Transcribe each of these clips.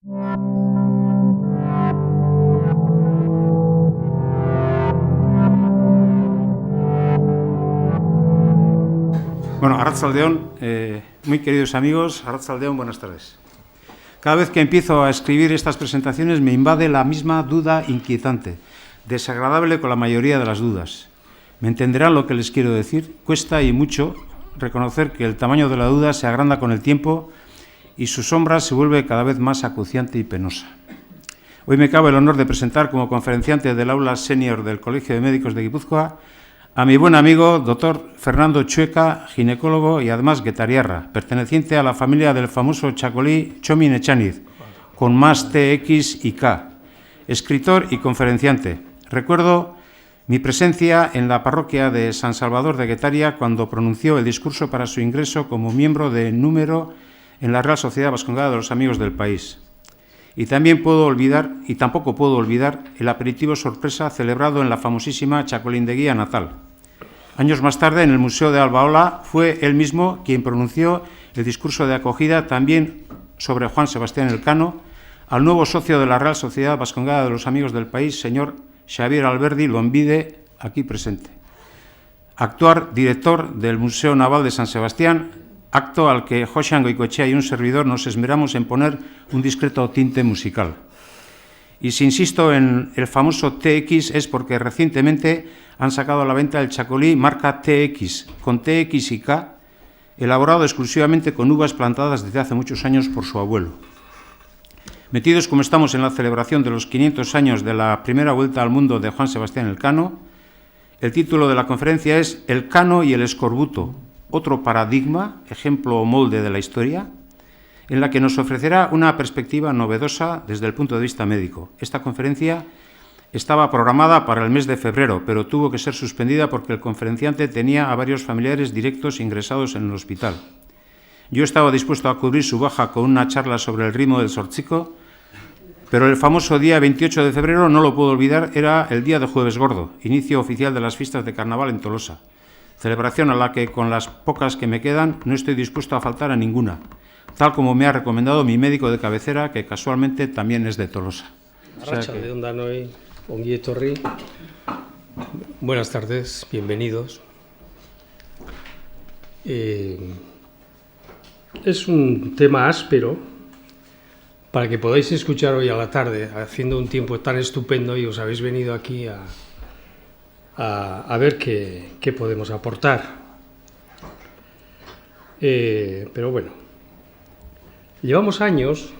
Bueno, Arratsaldeon, muy queridos amigos, Arratsaldeon, buenas tardes. Cada vez que empiezo a escribir estas presentaciones me invade la misma duda inquietante, desagradable con la mayoría de las dudas. ¿Me entenderán lo que les quiero decir? Cuesta y mucho reconocer que el tamaño de la duda se agranda con el tiempo y su sombra se vuelve cada vez más acuciante y penosa. Hoy me cabe el honor de presentar como conferenciante del aula senior del Colegio de Médicos de Guipúzcoa a mi buen amigo, doctor Fernando Chueca, ginecólogo y además guetariarra, perteneciente a la familia del famoso chacolí Txomin Etxaniz, con más T, X y K, escritor y conferenciante. Recuerdo mi presencia en la parroquia de San Salvador de Guetaria cuando pronunció el discurso para su ingreso como miembro de número en la Real Sociedad Vascongada de los Amigos del País. Y tampoco puedo olvidar el aperitivo sorpresa celebrado en la famosísima Chacolindeguía natal. Años más tarde, en el Museo de Albaola, fue él mismo quien pronunció el discurso de acogida también sobre Juan Sebastián Elcano al nuevo socio de la Real Sociedad Vascongada de los Amigos del País, señor Xavier Alberdi Lombide, aquí presente. Actual director del Museo Naval de San Sebastián, acto al que Joxean Goicoechea y un servidor nos esmeramos en poner un discreto tinte musical. Y si insisto en el famoso TX es porque recientemente han sacado a la venta el chacolí marca TX, con TX y K, elaborado exclusivamente con uvas plantadas desde hace muchos años por su abuelo. Metidos como estamos en la celebración de los 500 años de la primera vuelta al mundo de Juan Sebastián Elcano, el título de la conferencia es Elcano y el escorbuto, otro paradigma, ejemplo o molde de la historia, en la que nos ofrecerá una perspectiva novedosa desde el punto de vista médico. Esta conferencia estaba programada para el mes de febrero, pero tuvo que ser suspendida porque el conferenciante tenía a varios familiares directos ingresados en el hospital. Yo estaba dispuesto a cubrir su baja con una charla sobre el ritmo del Zortzico, pero el famoso día 28 de febrero, no lo puedo olvidar, era el día de Jueves Gordo, inicio oficial de las fiestas de Carnaval en Tolosa, celebración a la que, con las pocas que me quedan, no estoy dispuesto a faltar a ninguna, tal como me ha recomendado mi médico de cabecera, que casualmente también es de Tolosa. Arratsaldeon danoi, ongi etorri. Buenas tardes, bienvenidos. Es un tema áspero para que podáis escuchar hoy a la tarde, haciendo un tiempo tan estupendo y os habéis venido aquí a ver qué podemos aportar. Pero bueno, llevamos años.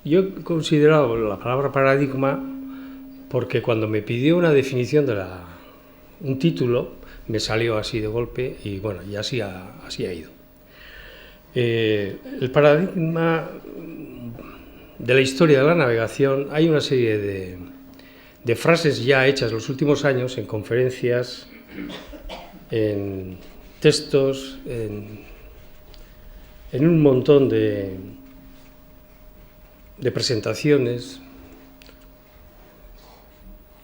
Yo he considerado la palabra paradigma porque cuando me pidió una definición de un título, me salió así de golpe y bueno, y así ha ido. El paradigma de la historia de la navegación, hay una serie de frases ya hechas en los últimos años en conferencias, en textos, en un montón de presentaciones,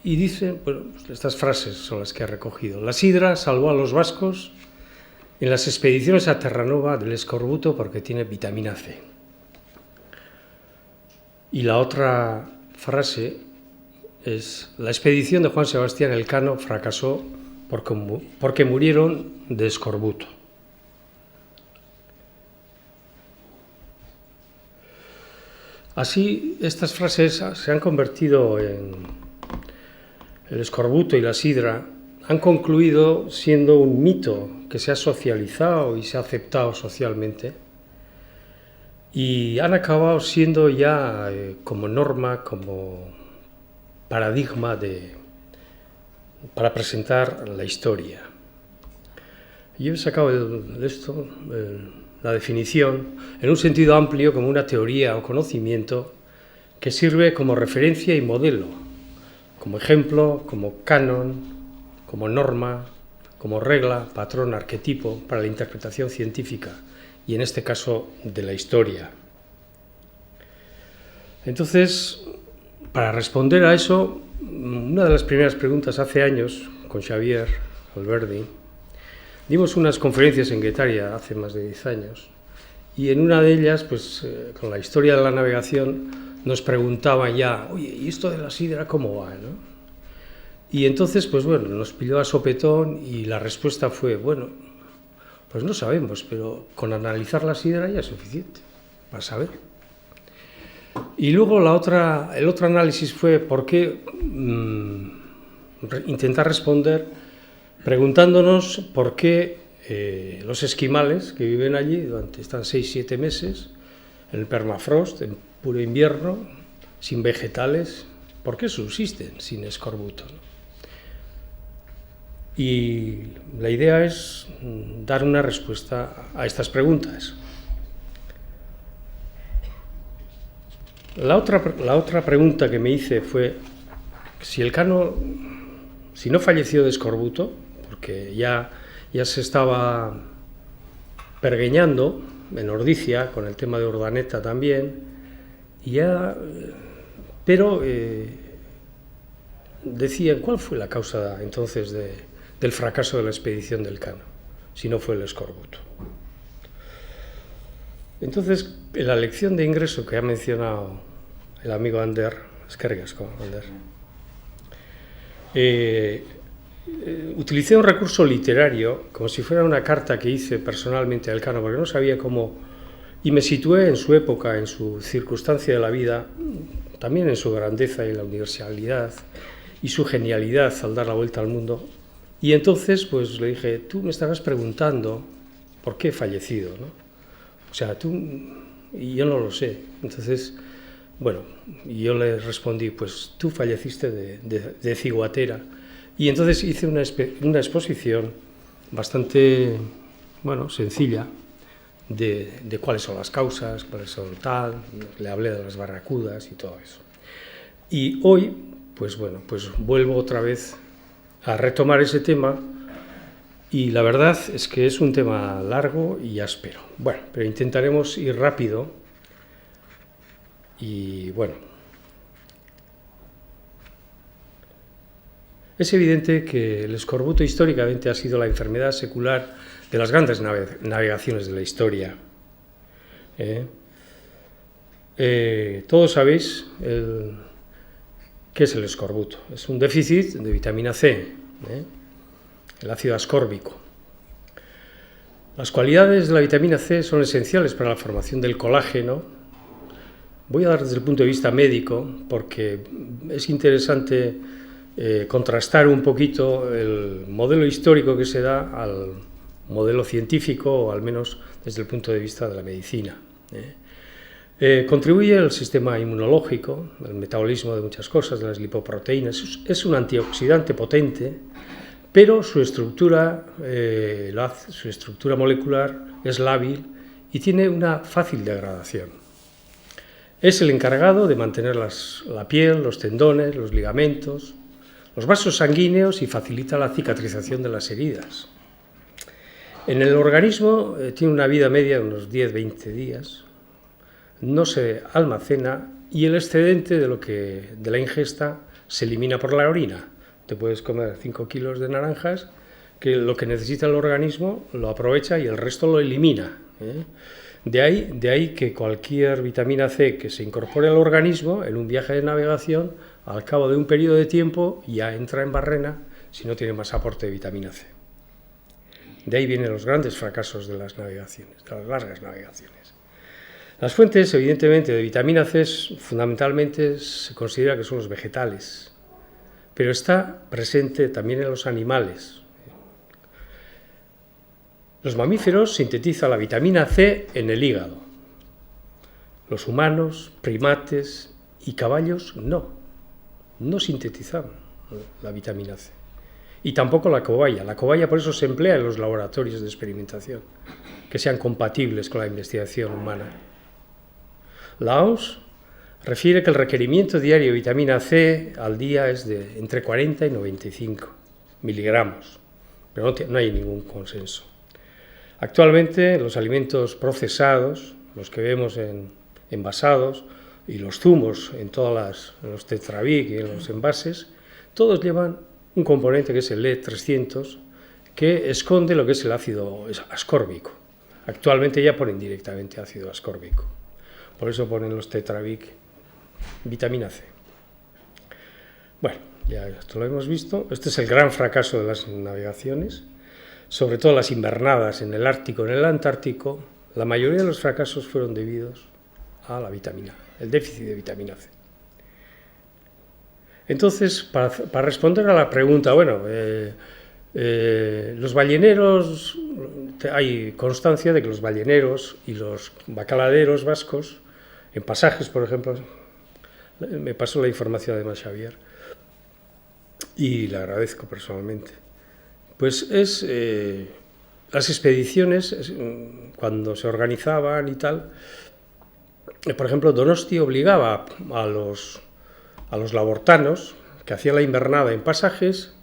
y dice, bueno, estas frases son las que he recogido. La sidra salvó a los vascos en las expediciones a Terranova del escorbuto porque tiene vitamina C. Y la otra frase es, la expedición de Juan Sebastián Elcano fracasó porque murieron de escorbuto. Así, estas frases se han convertido en el escorbuto y la sidra, han concluido siendo un mito que se ha socializado y se ha aceptado socialmente y han acabado siendo ya como norma, como paradigma para presentar la historia. Yo he sacado de esto la definición en un sentido amplio como una teoría o conocimiento que sirve como referencia y modelo, como ejemplo, como canon, como norma, como regla, patrón, arquetipo para la interpretación científica y en este caso de la historia. Entonces, para responder a eso, una de las primeras preguntas hace años con Xavier Alberdi, dimos unas conferencias en Guetaria hace más de 10 años Y en una de ellas, pues con la historia de la navegación, nos preguntaban ya, oye, ¿y esto de la sidra cómo va, no? Y entonces, pues bueno, nos pilló a sopetón y la respuesta fue, bueno, pues no sabemos, pero con analizar la sidra ya es suficiente para saber. Y luego el otro análisis fue por qué intentar responder preguntándonos por qué los esquimales que viven allí están 6-7 meses en el permafrost, en puro invierno, sin vegetales, ¿por qué subsisten sin escorbuto, ¿no? Y la idea es dar una respuesta a estas preguntas. La otra pregunta que me hice fue si el Cano, si no falleció de escorbuto, porque ya se estaba pergeñando en Ordicia, con el tema de Urdaneta también, pero decían, ¿cuál fue la causa entonces del fracaso de la expedición del Cano, si no fue el escorbuto? Entonces, en la lección de ingreso que ha mencionado el amigo Ander, eskerrik Ander, utilicé un recurso literario, como si fuera una carta que hice personalmente al Cano, porque no sabía cómo, y me situé en su época, en su circunstancia de la vida, también en su grandeza y la universalidad, y su genialidad al dar la vuelta al mundo. Y entonces, pues le dije, tú me estarás preguntando por qué he fallecido, ¿no? O sea, y yo no lo sé. Entonces, bueno, y yo le respondí, pues tú falleciste de ciguatera. Y entonces hice una exposición bastante, bueno, sencilla de cuáles son las causas, cuáles son tal, le hablé de las barracudas y todo eso. Y hoy, pues bueno, pues vuelvo otra vez a retomar ese tema y la verdad es que es un tema largo y áspero. Bueno, pero intentaremos ir rápido y bueno. Es evidente que el escorbuto históricamente ha sido la enfermedad secular de las grandes navegaciones de la historia. Todos sabéis qué es el escorbuto. Es un déficit de vitamina C, el ácido ascórbico. Las cualidades de la vitamina C son esenciales para la formación del colágeno. Voy a dar desde el punto de vista médico, porque es interesante contrastar un poquito el modelo histórico que se da al modelo científico, o al menos desde el punto de vista de la medicina. Contribuye al sistema inmunológico, al metabolismo de muchas cosas, de las lipoproteínas. Es un antioxidante potente, pero su estructura molecular es lábil y tiene una fácil degradación. Es el encargado de mantener la piel, los tendones, los ligamentos, los vasos sanguíneos y facilita la cicatrización de las heridas. En el organismo tiene una vida media de unos 10-20 días, no se almacena y el excedente de la ingesta se elimina por la orina. Te puedes comer 5 kilos de naranjas, que lo que necesita el organismo lo aprovecha y el resto lo elimina. De ahí que cualquier vitamina C que se incorpore al organismo en un viaje de navegación, al cabo de un periodo de tiempo ya entra en barrena si no tiene más aporte de vitamina C. De ahí vienen los grandes fracasos de las navegaciones, de las largas navegaciones. Las fuentes, evidentemente, de vitamina C fundamentalmente se considera que son los vegetales, pero está presente también en los animales. Los mamíferos sintetizan la vitamina C en el hígado. Los humanos, primates y caballos no sintetizan la vitamina C. Y tampoco la cobaya. La cobaya por eso se emplea en los laboratorios de experimentación, que sean compatibles con la investigación humana. La OMS refiere que el requerimiento diario de vitamina C al día es de entre 40 y 95 miligramos, pero no hay ningún consenso. Actualmente los alimentos procesados, los que vemos envasados, y los zumos en los Tetrabric y en los envases, todos llevan un componente que es el E300, que esconde lo que es el ácido ascórbico. Actualmente ya ponen directamente ácido ascórbico. Por eso ponen los Tetravic vitamina C. Bueno, ya esto lo hemos visto. Este es el gran fracaso de las navegaciones, sobre todo las invernadas en el Ártico, en el Antártico. La mayoría de los fracasos fueron debidos a la vitamina, el déficit de vitamina C. Entonces, para responder a la pregunta, bueno, los balleneros, hay constancia de que los balleneros y los bacaladeros vascos, en pasajes, por ejemplo, me pasó la información además Xavier, y le agradezco personalmente, pues las expediciones, cuando se organizaban y tal, por ejemplo, Donosti obligaba a los labortanos, que hacían la invernada en pasajes,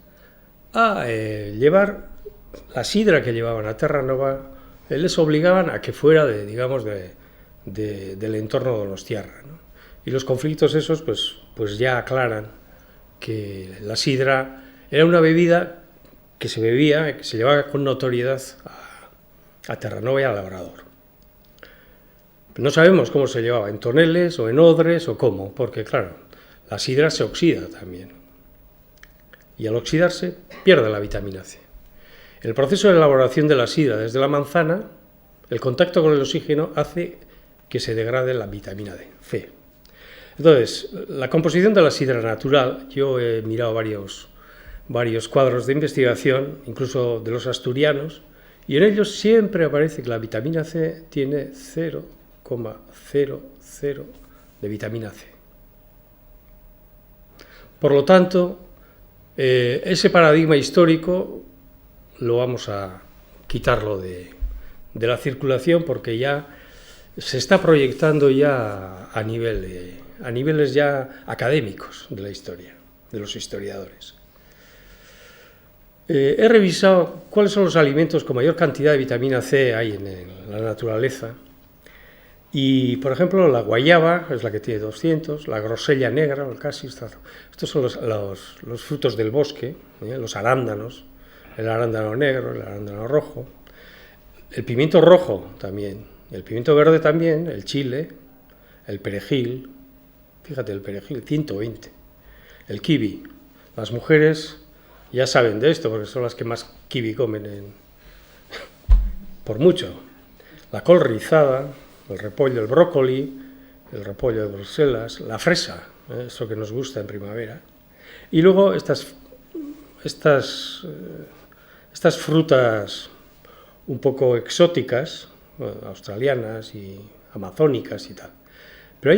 a llevar la sidra que llevaban a Terranova, les obligaban a que fuera del entorno donostiarra, ¿no? Y los conflictos esos pues ya aclaran que la sidra era una bebida que se bebía, que se llevaba con notoriedad a Terranova y a Labrador. No sabemos cómo se llevaba, en toneles o en odres o cómo, porque claro, la sidra se oxida también. Y al oxidarse pierde la vitamina C. En el proceso de elaboración de la sidra desde la manzana, el contacto con el oxígeno hace que se degrade la vitamina C. Entonces, la composición de la sidra natural, yo he mirado varios cuadros de investigación, incluso de los asturianos, y en ellos siempre aparece que la vitamina C tiene 0,00 de vitamina C. Por lo tanto, ese paradigma histórico lo vamos a quitarlo de la circulación, porque ya se está proyectando ya a niveles ya académicos de la historia, de los historiadores. He revisado cuáles son los alimentos con mayor cantidad de vitamina C hay en la naturaleza. Y, por ejemplo, la guayaba es la que tiene 200, la grosella negra, el casis, estos son los frutos del bosque, los arándanos, el arándano negro, el arándano rojo, el pimiento rojo también, el pimiento verde también, el chile, el perejil, fíjate, el perejil, 120, el kiwi. Las mujeres ya saben de esto porque son las que más kiwi comen por mucho. La col rizada, el repollo, el brócoli, el repollo de Bruselas, la fresa, eso que nos gusta en primavera. Y luego estas frutas un poco exóticas, australianas y amazónicas y tal. Pero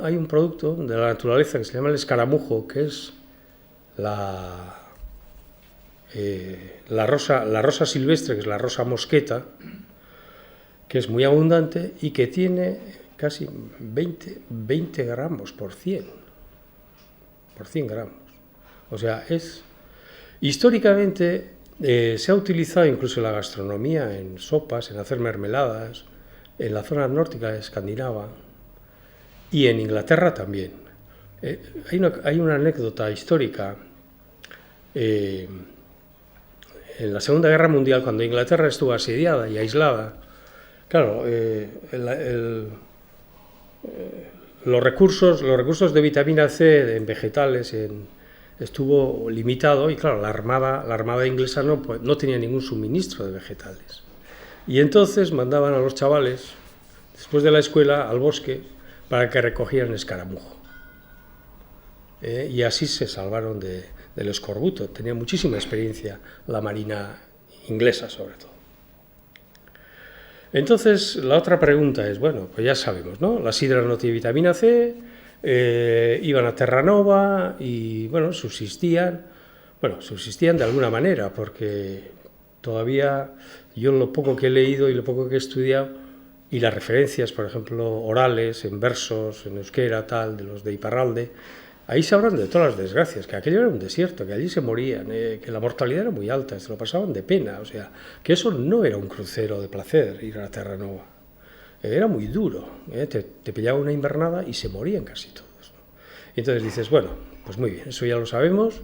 hay un producto de la naturaleza que se llama el escaramujo, que es la rosa silvestre, que es la rosa mosqueta, que es muy abundante y que tiene casi 20 gramos por 100 gramos. O sea, históricamente se ha utilizado incluso en la gastronomía, en sopas, en hacer mermeladas, en la zona nórdica escandinava y en Inglaterra también. Hay una anécdota histórica. En la Segunda Guerra Mundial, cuando Inglaterra estuvo asediada y aislada, claro, los recursos de vitamina C en vegetales estuvo limitado y claro, la armada inglesa no tenía ningún suministro de vegetales. Y entonces mandaban a los chavales, después de la escuela, al bosque para que recogieran escaramujo. Y así se salvaron del escorbuto. Tenía muchísima experiencia la marina inglesa, sobre todo. Entonces, la otra pregunta es, bueno, pues ya sabemos, ¿no? La sidra no tiene vitamina C, iban a Terranova y, bueno, subsistían de alguna manera, porque todavía yo lo poco que he leído y lo poco que he estudiado, y las referencias, por ejemplo, orales, en versos, en euskera, tal, de los de Iparralde, ahí se hablan de todas las desgracias, que aquello era un desierto, que allí se morían, que la mortalidad era muy alta, se lo pasaban de pena, o sea, que eso no era un crucero de placer, ir a Terranova. Era muy duro, te pillaba una invernada y se morían casi todos, ¿no? Y entonces dices, bueno, pues muy bien, eso ya lo sabemos,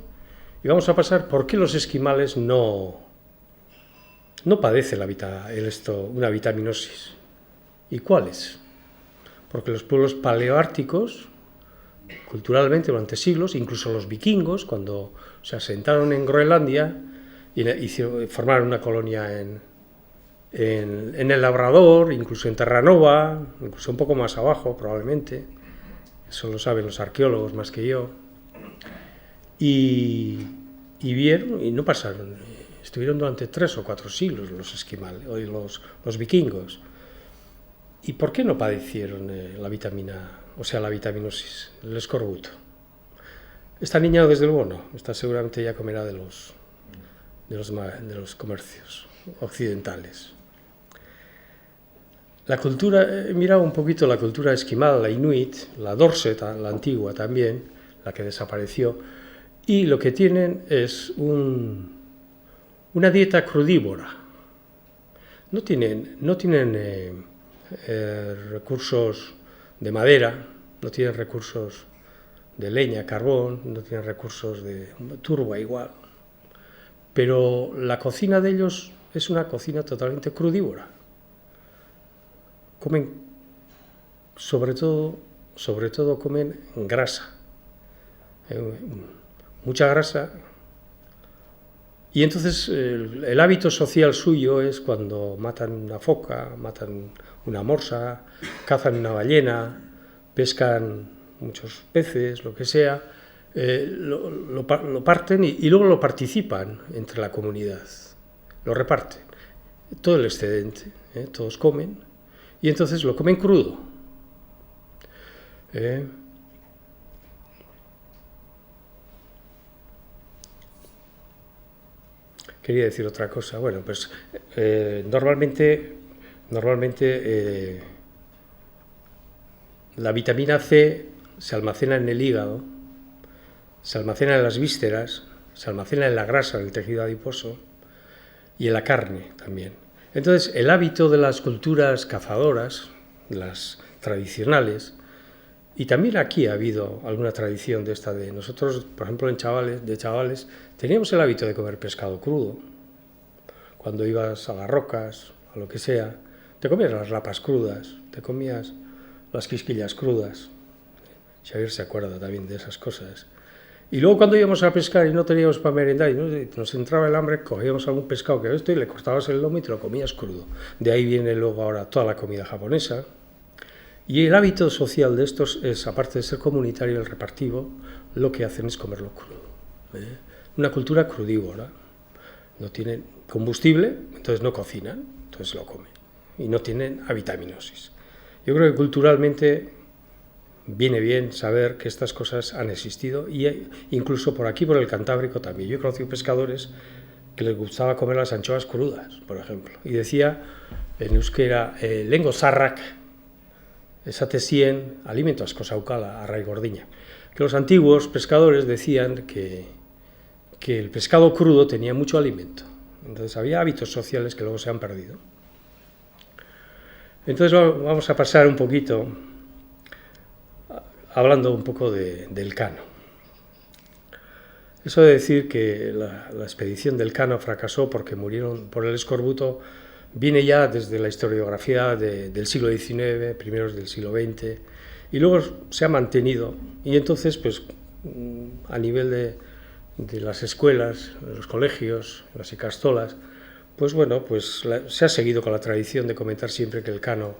y vamos a pasar por qué los esquimales no no padece una vitaminosis. ¿Y cuáles? Porque los pueblos paleoárticos, culturalmente durante siglos, incluso los vikingos, cuando se asentaron en Groenlandia y formaron una colonia en el Labrador, incluso en Terranova, incluso un poco más abajo probablemente, eso lo saben los arqueólogos más que yo, y vieron, y no pasaron, estuvieron durante 3 o 4 siglos los esquimales, los vikingos. ¿Y por qué no padecieron la vitaminosis, el escorbuto? Esta niña, desde luego, no. Esta seguramente ya comerá de los comercios occidentales. La cultura, he mirado un poquito la cultura esquimal, la inuit, la dorset, la antigua también, la que desapareció, y lo que tienen es una dieta crudívora. No tienen recursos de madera, no tienen recursos de leña, carbón, no tienen recursos de turba igual, pero la cocina de ellos es una cocina totalmente crudívora. Comen, sobre todo comen grasa, mucha grasa, y entonces el hábito social suyo es cuando matan una foca, matan una morsa, cazan una ballena, pescan muchos peces, lo que sea, lo parten y luego lo participan entre la comunidad, lo reparten, todo el excedente, todos comen, y entonces lo comen crudo. Quería decir otra cosa. Bueno, pues normalmente la vitamina C se almacena en el hígado, se almacena en las vísceras, se almacena en la grasa, en el tejido adiposo y en la carne también. Entonces, el hábito de las culturas cazadoras, las tradicionales, y también aquí ha habido alguna tradición de esta de nosotros, por ejemplo, de chavales, teníamos el hábito de comer pescado crudo. Cuando ibas a las rocas, a lo que sea, te comías las lapas crudas, te comías las quisquillas crudas. Xavier se acuerda también de esas cosas. Y luego cuando íbamos a pescar y no teníamos para merendar y nos entraba el hambre, cogíamos algún pescado que esto y le cortabas el lomo y te lo comías crudo. De ahí viene luego ahora toda la comida japonesa. Y el hábito social de estos es, aparte de ser comunitario, el repartivo, lo que hacen es comerlo crudo. Una cultura crudívora. No tienen combustible, entonces no cocinan, entonces lo comen. Y no tienen avitaminosis. Yo creo que culturalmente viene bien saber que estas cosas han existido, y incluso por aquí, por el Cantábrico también. Yo he conocido pescadores que les gustaba comer las anchoas crudas, por ejemplo. Y decía en euskera, lengo zarrak, esatesien, alimento asko zaukala, arrai gordinak. Que los antiguos pescadores decían que el pescado crudo tenía mucho alimento. Entonces había hábitos sociales que luego se han perdido. Entonces vamos a pasar un poquito hablando un poco del Cano. Eso de decir que la expedición del Cano fracasó porque murieron por el escorbuto viene ya desde la historiografía del siglo XIX, primeros del siglo XX, y luego se ha mantenido. Y entonces, pues, a nivel de las escuelas, de los colegios, las icastolas, pues bueno, pues se ha seguido con la tradición de comentar siempre que el Cano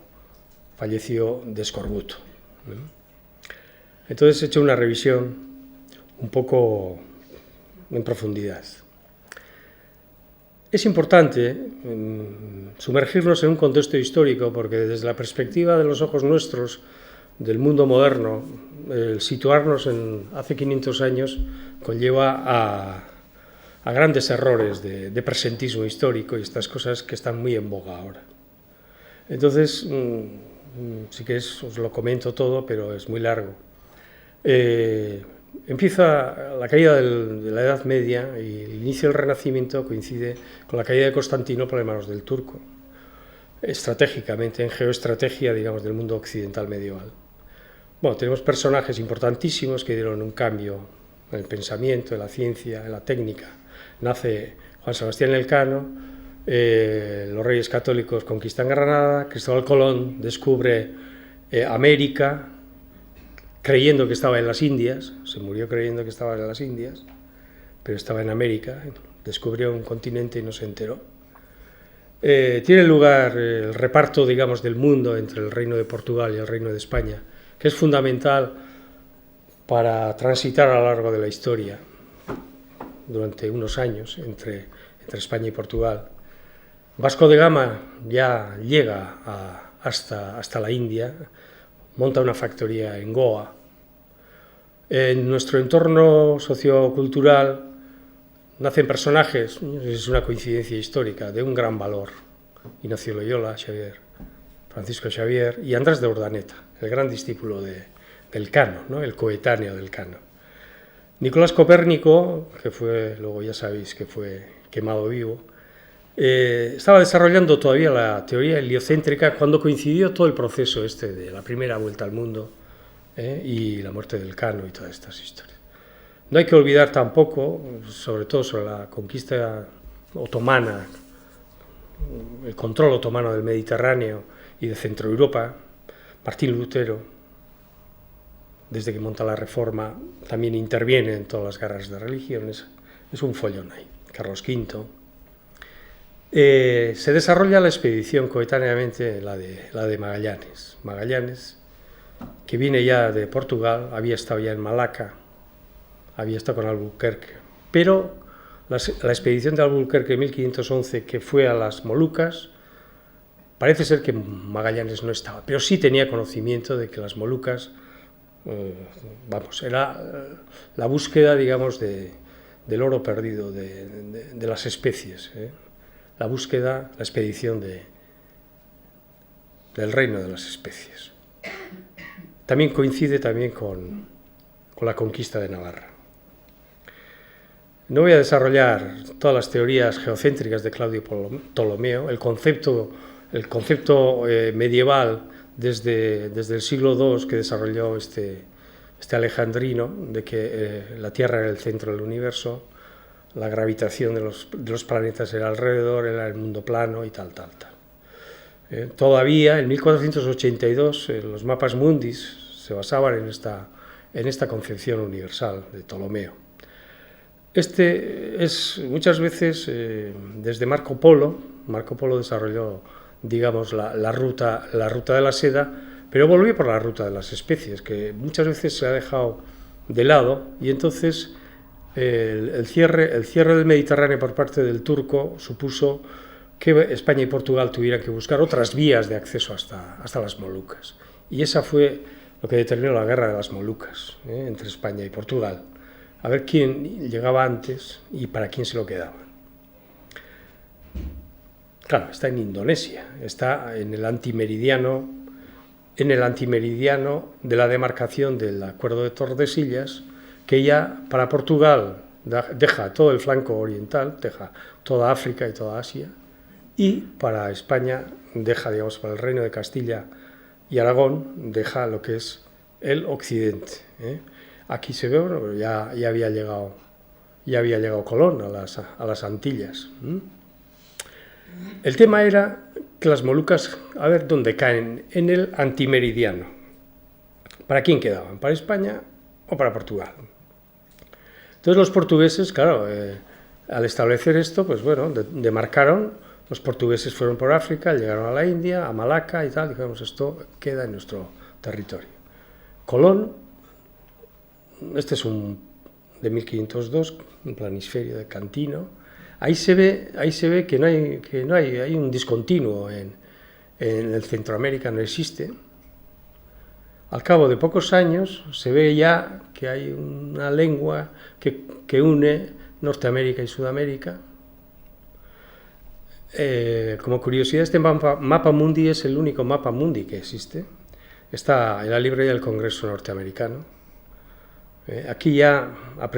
falleció de escorbuto. Entonces he hecho una revisión un poco en profundidad. Es importante sumergirnos en un contexto histórico porque desde la perspectiva de los ojos nuestros, del mundo moderno, el situarnos en hace 500 años conlleva a grandes errores de presentismo histórico y estas cosas que están muy en boga ahora. Entonces, sí que os lo comento todo, pero es muy largo. Empieza la caída de la Edad Media y el inicio del Renacimiento coincide con la caída de Constantinopla en manos del turco, estratégicamente, en geoestrategia, digamos, del mundo occidental medieval. Bueno, tenemos personajes importantísimos que dieron un cambio en el pensamiento, en la ciencia, en la técnica. Nace Juan Sebastián Elcano, los reyes católicos conquistan Granada, Cristóbal Colón descubre América, creyendo que estaba en las Indias, se murió creyendo que estaba en las Indias, pero estaba en América, descubrió un continente y no se enteró. Tiene lugar el reparto, digamos, del mundo entre el Reino de Portugal y el Reino de España, que es fundamental para transitar a lo largo de la historia durante unos años entre España y Portugal. Vasco de Gama ya llega hasta la India, monta una factoría en Goa. En nuestro entorno sociocultural nacen personajes, es una coincidencia histórica, de un gran valor. Ignacio Loyola, Francisco Xavier y Andrés de Urdaneta, el gran discípulo del Cano, ¿no? El coetáneo del Cano. Nicolás Copérnico, que fue, luego ya sabéis que fue quemado vivo, estaba desarrollando todavía la teoría heliocéntrica cuando coincidió todo el proceso de la primera vuelta al mundo y la muerte del Cano y todas estas historias. No hay que olvidar tampoco, sobre todo sobre la conquista otomana, el control otomano del Mediterráneo y de Centro Europa, Martín Lutero, desde que monta la Reforma, también interviene en todas las guerras de religiones, es un follón ahí. Carlos V. Se desarrolla la expedición coetáneamente, la de Magallanes. Magallanes, que viene ya de Portugal, había estado ya en Malaca, había estado con Albuquerque, pero la expedición de Albuquerque en 1511, que fue a las Molucas, parece ser que Magallanes no estaba, pero sí tenía conocimiento de que las Molucas, era la búsqueda, digamos, del oro perdido, de las especies, la búsqueda, la expedición del reino de las especies. También coincide con la conquista de Navarra. No voy a desarrollar todas las teorías geocéntricas de Claudio Ptolomeo, el concepto medieval desde el siglo II que desarrolló este alejandrino, de que la Tierra era el centro del universo, la gravitación de los planetas era alrededor, era el mundo plano y tal. Todavía, en 1482, los mapas mundis se basaban en esta concepción universal de Ptolomeo. Es muchas veces, desde Marco Polo desarrolló, digamos, la ruta de la seda, pero volvió por la ruta de las especies, que muchas veces se ha dejado de lado, y entonces el cierre del Mediterráneo por parte del turco supuso que España y Portugal tuvieran que buscar otras vías de acceso hasta las Molucas. Y esa fue lo que determinó la guerra de las Molucas, entre España y Portugal. A ver quién llegaba antes y para quién se lo quedaba. Claro, está en Indonesia, está en el antimeridiano de la demarcación del Acuerdo de Tordesillas, que ya para Portugal deja todo el flanco oriental, deja toda África y toda Asia, y para España deja, digamos, para el Reino de Castilla y Aragón, deja lo que es el occidente. Aquí se ve, bueno, ya había llegado Colón a las Antillas. El tema era que las Molucas, a ver dónde caen, en el antimeridiano. ¿Para quién quedaban? ¿Para España o para Portugal? Entonces los portugueses, claro, al establecer esto, pues bueno, demarcaron, los portugueses fueron por África, llegaron a la India, a Malaca y tal, dijimos, esto queda en nuestro territorio. Colón, este es de 1502, un planisferio de Cantino. Ahí se ve que hay un discontinuo en el Centroamérica, no existe. Al cabo de pocos años se ve ya que hay una lengua que une Norteamérica y Sudamérica. Como curiosidad, este mapa mundi es el único mapa mundi que existe. Está en la librería del Congreso norteamericano. Aquí ya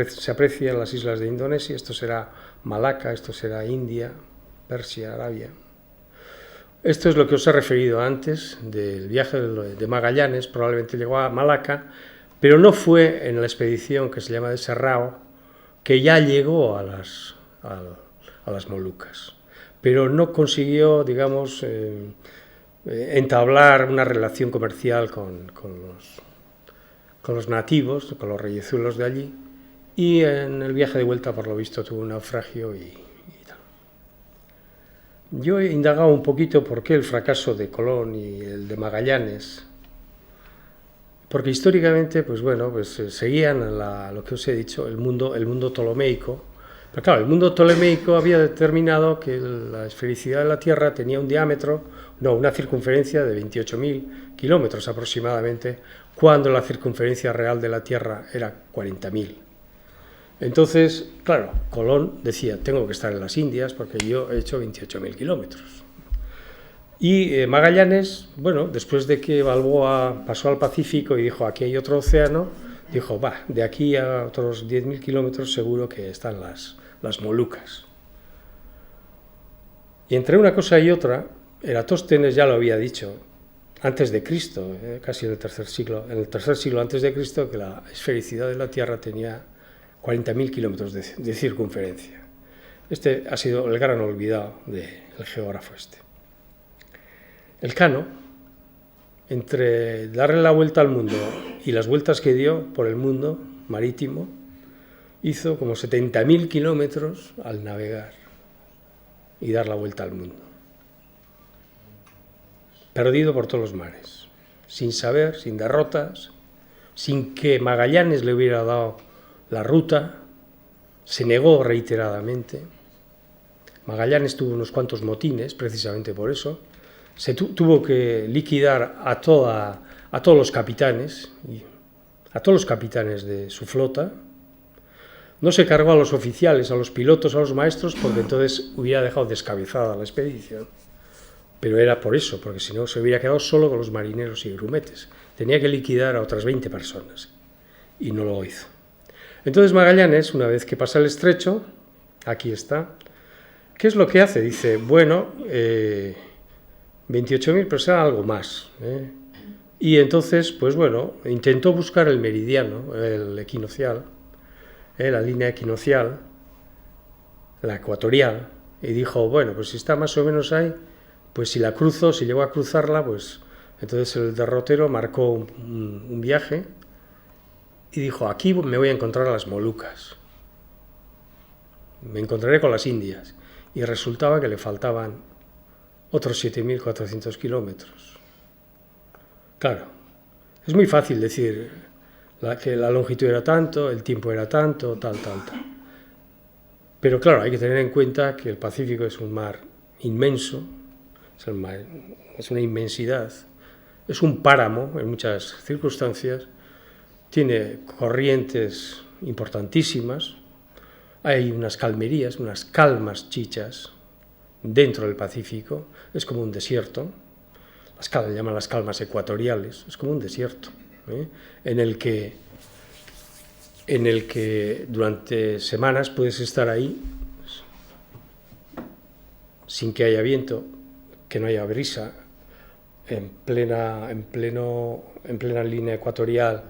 se aprecian las islas de Indonesia, esto será Malaca, esto será India, Persia, Arabia. Esto es lo que os he referido antes del viaje de Magallanes, probablemente llegó a Malaca, pero no fue en la expedición que se llama de Serrao, que ya llegó a las Molucas. pero no consiguió, digamos, entablar una relación comercial con los nativos, con los reyezuelos de allí, y en el viaje de vuelta, por lo visto, tuvo un naufragio y tal. Yo he indagado un poquito por qué el fracaso de Colón y el de Magallanes, porque históricamente, pues bueno, pues seguían lo que os he dicho, el mundo ptolomeico. Pero claro, el mundo ptolemeico había determinado que la esfericidad de la Tierra tenía una circunferencia de 28.000 kilómetros aproximadamente, cuando la circunferencia real de la Tierra era 40.000. Entonces, claro, Colón decía, tengo que estar en las Indias porque yo he hecho 28.000 kilómetros. Y Magallanes, bueno, después de que Balboa pasó al Pacífico y dijo, aquí hay otro océano, dijo, de aquí a otros 10.000 kilómetros seguro que están las Molucas. Y entre una cosa y otra, Eratóstenes ya lo había dicho, antes de Cristo, casi en el tercer siglo antes de Cristo, que la esfericidad de la Tierra tenía 40.000 kilómetros de circunferencia. Este ha sido el gran olvidado del geógrafo este. Elcano, entre darle la vuelta al mundo y las vueltas que dio por el mundo marítimo, hizo como 70.000 kilómetros al navegar y dar la vuelta al mundo. Perdido por todos los mares, sin saber, sin derrotas, sin que Magallanes le hubiera dado la ruta, se negó reiteradamente. Magallanes tuvo unos cuantos motines, precisamente por eso. Se tuvo que liquidar a todos los capitanes de su flota. No se cargó a los oficiales, a los pilotos, a los maestros, porque entonces hubiera dejado descabezada la expedición. Pero era por eso, porque si no se hubiera quedado solo con los marineros y grumetes. Tenía que liquidar a otras 20 personas y no lo hizo. Entonces Magallanes, una vez que pasa el estrecho, aquí está, ¿qué es lo que hace? Dice, bueno, 28.000, pero será algo más. Y entonces, pues bueno, intentó buscar el meridiano, el equinoccial, la línea equinoccial, la ecuatorial, y dijo, bueno, pues si está más o menos ahí, pues si la cruzo, si llego a cruzarla, pues entonces el derrotero marcó un viaje y dijo, aquí me voy a encontrar a las Molucas, me encontraré con las Indias, y resultaba que le faltaban otros 7.400 kilómetros. Claro, es muy fácil decir que la longitud era tanto, el tiempo era tanto, tal. Pero claro, hay que tener en cuenta que el Pacífico es un mar inmenso, es una inmensidad, es un páramo en muchas circunstancias, tiene corrientes importantísimas, hay unas calmerías, unas calmas chichas dentro del Pacífico, es como un desierto, le llaman las calmas ecuatoriales, es como un desierto, en el que durante semanas puedes estar ahí sin que haya viento, que no haya brisa, en plena línea ecuatorial,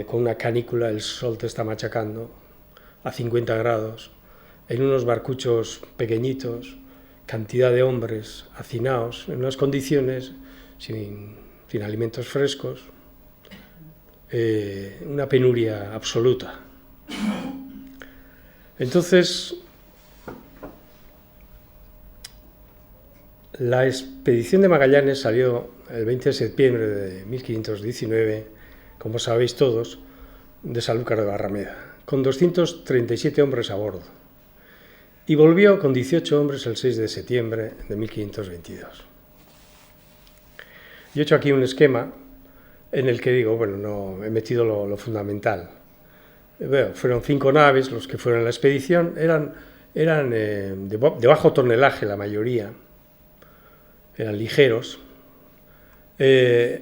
con una canícula, el sol te está machacando a 50 grados, en unos barcuchos pequeñitos, cantidad de hombres hacinados, en unas condiciones sin alimentos frescos, una penuria absoluta. Entonces, la expedición de Magallanes salió el 20 de septiembre de 1519, como sabéis todos, de Sanlúcar de Barrameda, con 237 hombres a bordo, y volvió con 18 hombres el 6 de septiembre de 1522. Yo he hecho aquí un esquema en el que digo, bueno, no he metido lo fundamental. Fueron 5 naves los que fueron en la expedición, eran de bajo tonelaje la mayoría, eran ligeros. El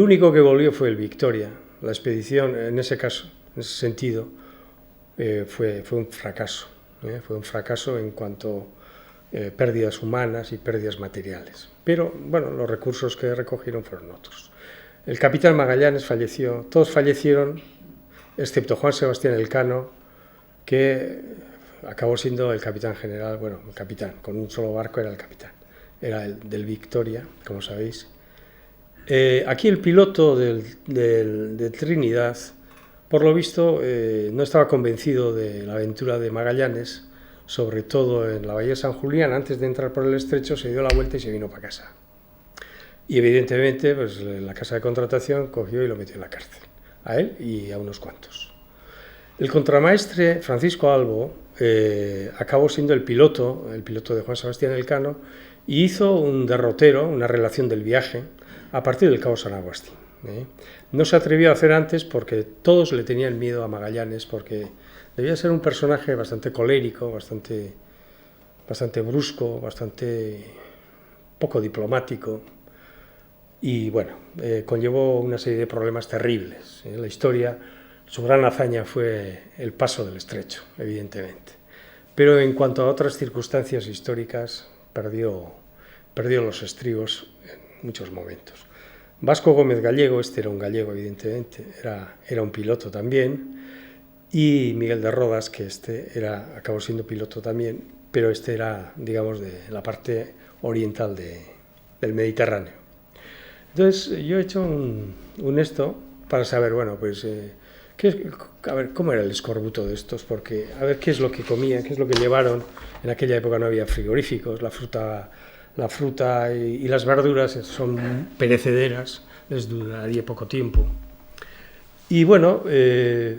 único que volvió fue el Victoria. La expedición, en ese caso, en ese sentido, fue un fracaso. Fue un fracaso en cuanto a pérdidas humanas y pérdidas materiales. Pero, bueno, los recursos que recogieron fueron otros. El capitán Magallanes falleció, todos fallecieron, excepto Juan Sebastián Elcano, que acabó siendo el capitán general, bueno, el capitán, con un solo barco era el capitán, era el del Victoria, como sabéis. Aquí el piloto de Trinidad, por lo visto, no estaba convencido de la aventura de Magallanes, sobre todo en la bahía de San Julián. Antes de entrar por el estrecho se dio la vuelta y se vino para casa. Y evidentemente, pues la casa de contratación cogió y lo metió en la cárcel, a él y a unos cuantos. El contramaestre Francisco Albo acabó siendo el piloto de Juan Sebastián Elcano, y hizo un derrotero, una relación del viaje, a partir del Cabo San Agustín. No se atrevió a hacer antes porque todos le tenían miedo a Magallanes, porque debía ser un personaje bastante colérico, bastante brusco, bastante poco diplomático, y bueno, conllevó una serie de problemas terribles. La historia, su gran hazaña fue el paso del estrecho, evidentemente. Pero en cuanto a otras circunstancias históricas, perdió los estribos en muchos momentos. Vasco Gómez Gallego, este era un gallego evidentemente, era un piloto también, y Miguel de Rodas, que acabó siendo piloto también, pero este era, digamos, de la parte oriental del Mediterráneo. Entonces yo he hecho un esto para saber, bueno, pues, a ver, cómo era el escorbuto de estos, porque a ver qué es lo que comían, qué es lo que llevaron. En aquella época no había frigoríficos, la fruta y las verduras son perecederas, les duraría poco tiempo. Y bueno, he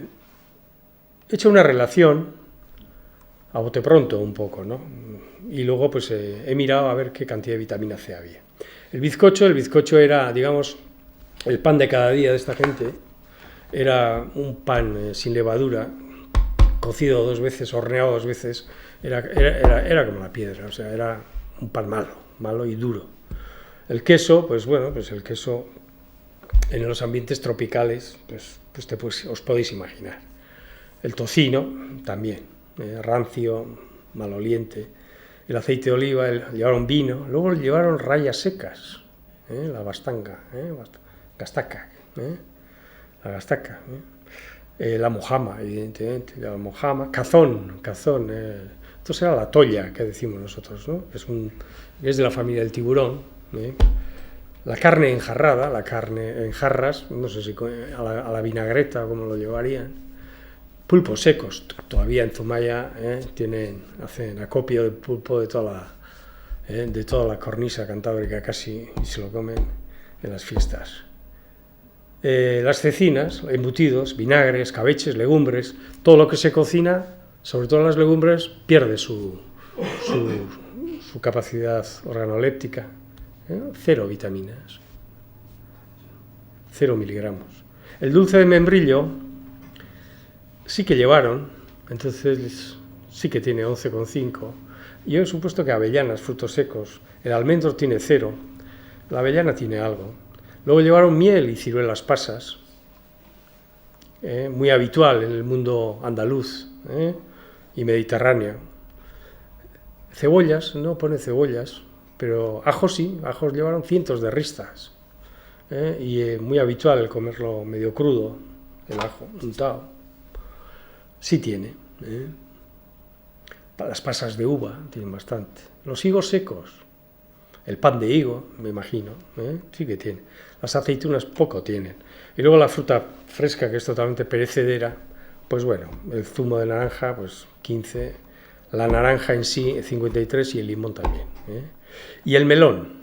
hecho una relación a bote pronto un poco, ¿no? Y luego pues he mirado a ver qué cantidad de vitamina C había. El bizcocho era, digamos, el pan de cada día de esta gente. Era un pan sin levadura, cocido 2 veces, horneado 2 veces. Era como la piedra, o sea, era un pan malo y duro. El queso, pues bueno, pues el queso en los ambientes tropicales, pues os podéis imaginar. El tocino también, rancio, maloliente. El aceite de oliva, llevaron vino, luego llevaron rayas secas, la bastanga, gastaca, la gastaca, la mojama, evidentemente, la mojama, cazón, esto será la tolla que decimos nosotros, ¿no? Es de la familia del tiburón, la carne enjarrada, la carne en jarras, no sé si a la vinagreta o cómo lo llevarían. Pulpos secos, todavía en Zumaya hacen acopio de pulpo de toda la cornisa cantábrica casi, y se lo comen en las fiestas. Las cecinas, embutidos, vinagres, escabeches, legumbres, todo lo que se cocina, sobre todo las legumbres, pierde su capacidad organoléptica. 0 vitaminas, 0 miligramos. El dulce de membrillo sí que llevaron, entonces sí que tiene 11,5. Yo he supuesto que avellanas, frutos secos, el almendro tiene 0, la avellana tiene algo. Luego llevaron miel y ciruelas pasas, muy habitual en el mundo andaluz y mediterráneo. Cebollas, no pone cebollas, pero ajos sí, ajos llevaron cientos de ristas, y muy habitual el comerlo medio crudo, el ajo untado. Sí tiene. Las pasas de uva tienen bastante. Los higos secos, el pan de higo, me imagino, sí que tiene. Las aceitunas poco tienen. Y luego la fruta fresca, que es totalmente perecedera, pues bueno, el zumo de naranja, pues 15, la naranja en sí 53 y el limón también. Y el melón.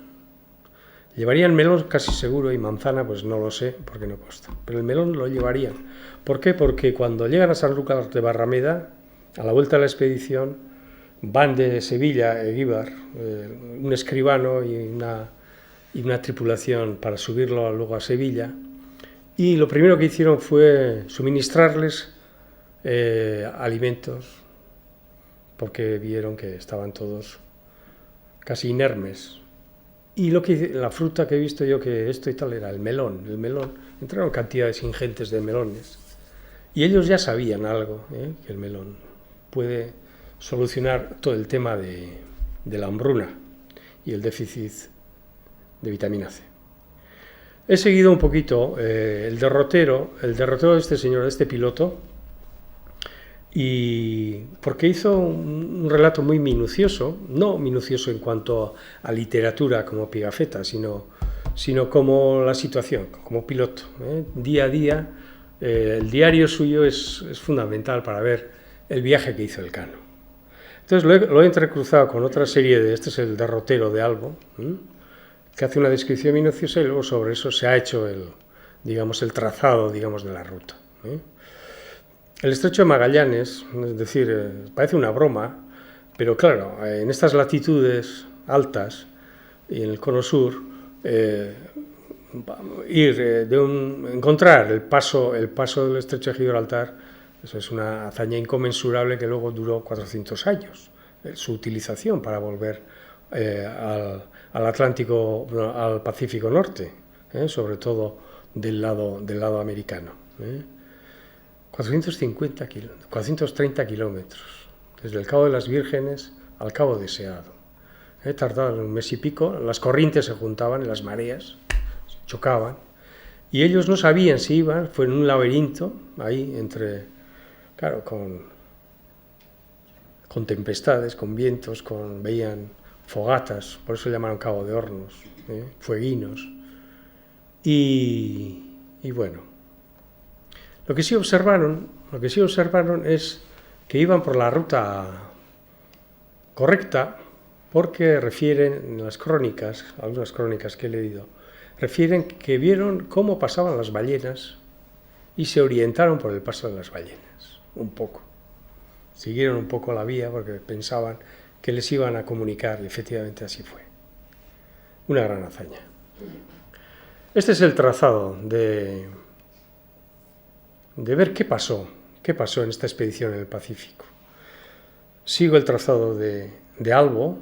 Llevarían melón casi seguro y manzana, pues no lo sé, porque no consta. Pero el melón lo llevarían. ¿Por qué? Porque cuando llegan a Sanlúcar de Barrameda, a la vuelta de la expedición, van de Sevilla a Eguíbar, un escribano y una tripulación para subirlo luego a Sevilla. Y lo primero que hicieron fue suministrarles alimentos, porque vieron que estaban todos casi inermes. Y la fruta que he visto yo que esto y tal era el melón. Entraron cantidades ingentes de melones. Y ellos ya sabían algo, que el melón puede solucionar todo el tema de la hambruna y el déficit de vitamina C. He seguido un poquito el derrotero de este señor, de este piloto, y porque hizo un relato muy minucioso, no minucioso en cuanto a literatura como Pigafetta, sino como la situación, como piloto, día a día. El diario suyo es fundamental para ver el viaje que hizo Elcano. Entonces lo he entrecruzado con otra serie este es el derrotero de Albo, que hace una descripción minuciosa y luego sobre eso se ha hecho el trazado, digamos, de la ruta. El estrecho de Magallanes, es decir, parece una broma, pero claro, en estas latitudes altas y en el cono sur, encontrar el paso del estrecho de Gibraltar, eso es una hazaña inconmensurable que luego duró 400 años, su utilización para volver al Atlántico, al Pacífico Norte, sobre todo del lado americano. 430 kilómetros, desde el Cabo de las Vírgenes al Cabo Deseado. Tardaron un mes y pico, las corrientes se juntaban, las mareas chocaban, y ellos no sabían si iban, fue en un laberinto, ahí entre, claro, con tempestades, con vientos, veían fogatas, por eso llamaron Cabo de Hornos, fueguinos, y bueno. Lo que sí observaron es que iban por la ruta correcta, porque refieren en las crónicas, algunas crónicas que he leído, refieren que vieron cómo pasaban las ballenas y se orientaron por el paso de las ballenas, un poco. Siguieron un poco la vía porque pensaban que les iban a comunicar y efectivamente así fue. Una gran hazaña. Este es el trazado de ver qué pasó en esta expedición en el Pacífico. Sigo el trazado de Albo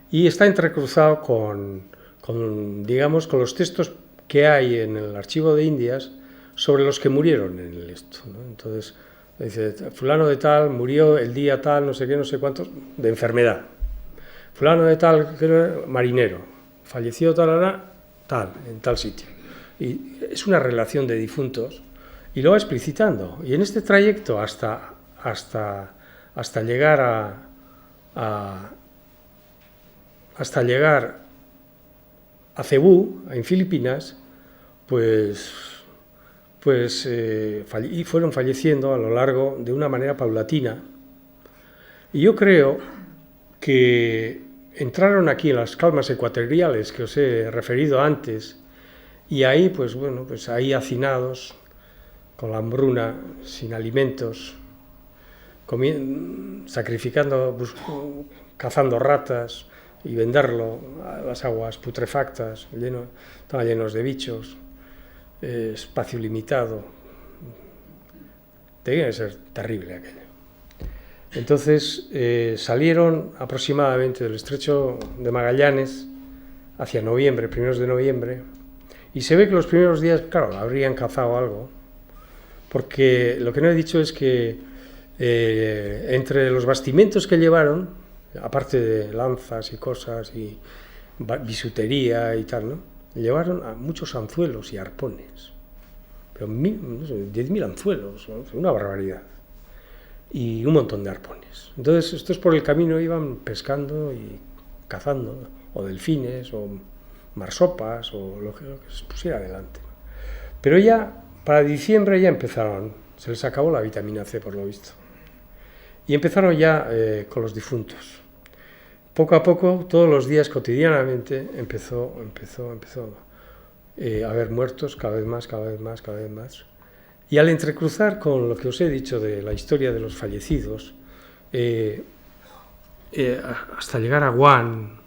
y está entrecruzado con los textos que hay en el Archivo de Indias sobre los que murieron en el esto, ¿no? Entonces, dice, fulano de tal murió el día tal, no sé qué, no sé cuántos, de enfermedad. Fulano de tal, marinero, falleció tal, en tal sitio. Y es una relación de difuntos. Y lo va explicitando. Y en este trayecto hasta llegar a Cebú, en Filipinas, pues fueron falleciendo a lo largo de una manera paulatina. Y yo creo que entraron aquí en las calmas ecuatoriales que os he referido antes, y ahí, pues ahí hacinados, con la hambruna, sin alimentos, sacrificando, cazando ratas y venderlo a las aguas putrefactas, estaban llenos de bichos, espacio limitado. Tenía que ser terrible aquello. Entonces salieron aproximadamente del estrecho de Magallanes hacia noviembre, primeros de noviembre, y se ve que los primeros días, claro, habrían cazado algo, porque lo que no he dicho es que entre los bastimentos que llevaron, aparte de lanzas y cosas y bisutería y tal, ¿no?, llevaron a muchos anzuelos y arpones, pero 10.000 anzuelos, ¿no?, una barbaridad, y un montón de arpones. Entonces estos por el camino iban pescando y cazando, o delfines, o marsopas, o lo que se pusiera adelante. Pero ya para diciembre ya empezaron, se les acabó la vitamina C por lo visto, y empezaron ya con los difuntos. Poco a poco, todos los días, cotidianamente, empezó a haber muertos cada vez más. Y al entrecruzar con lo que os he dicho de la historia de los fallecidos, hasta llegar a Guam,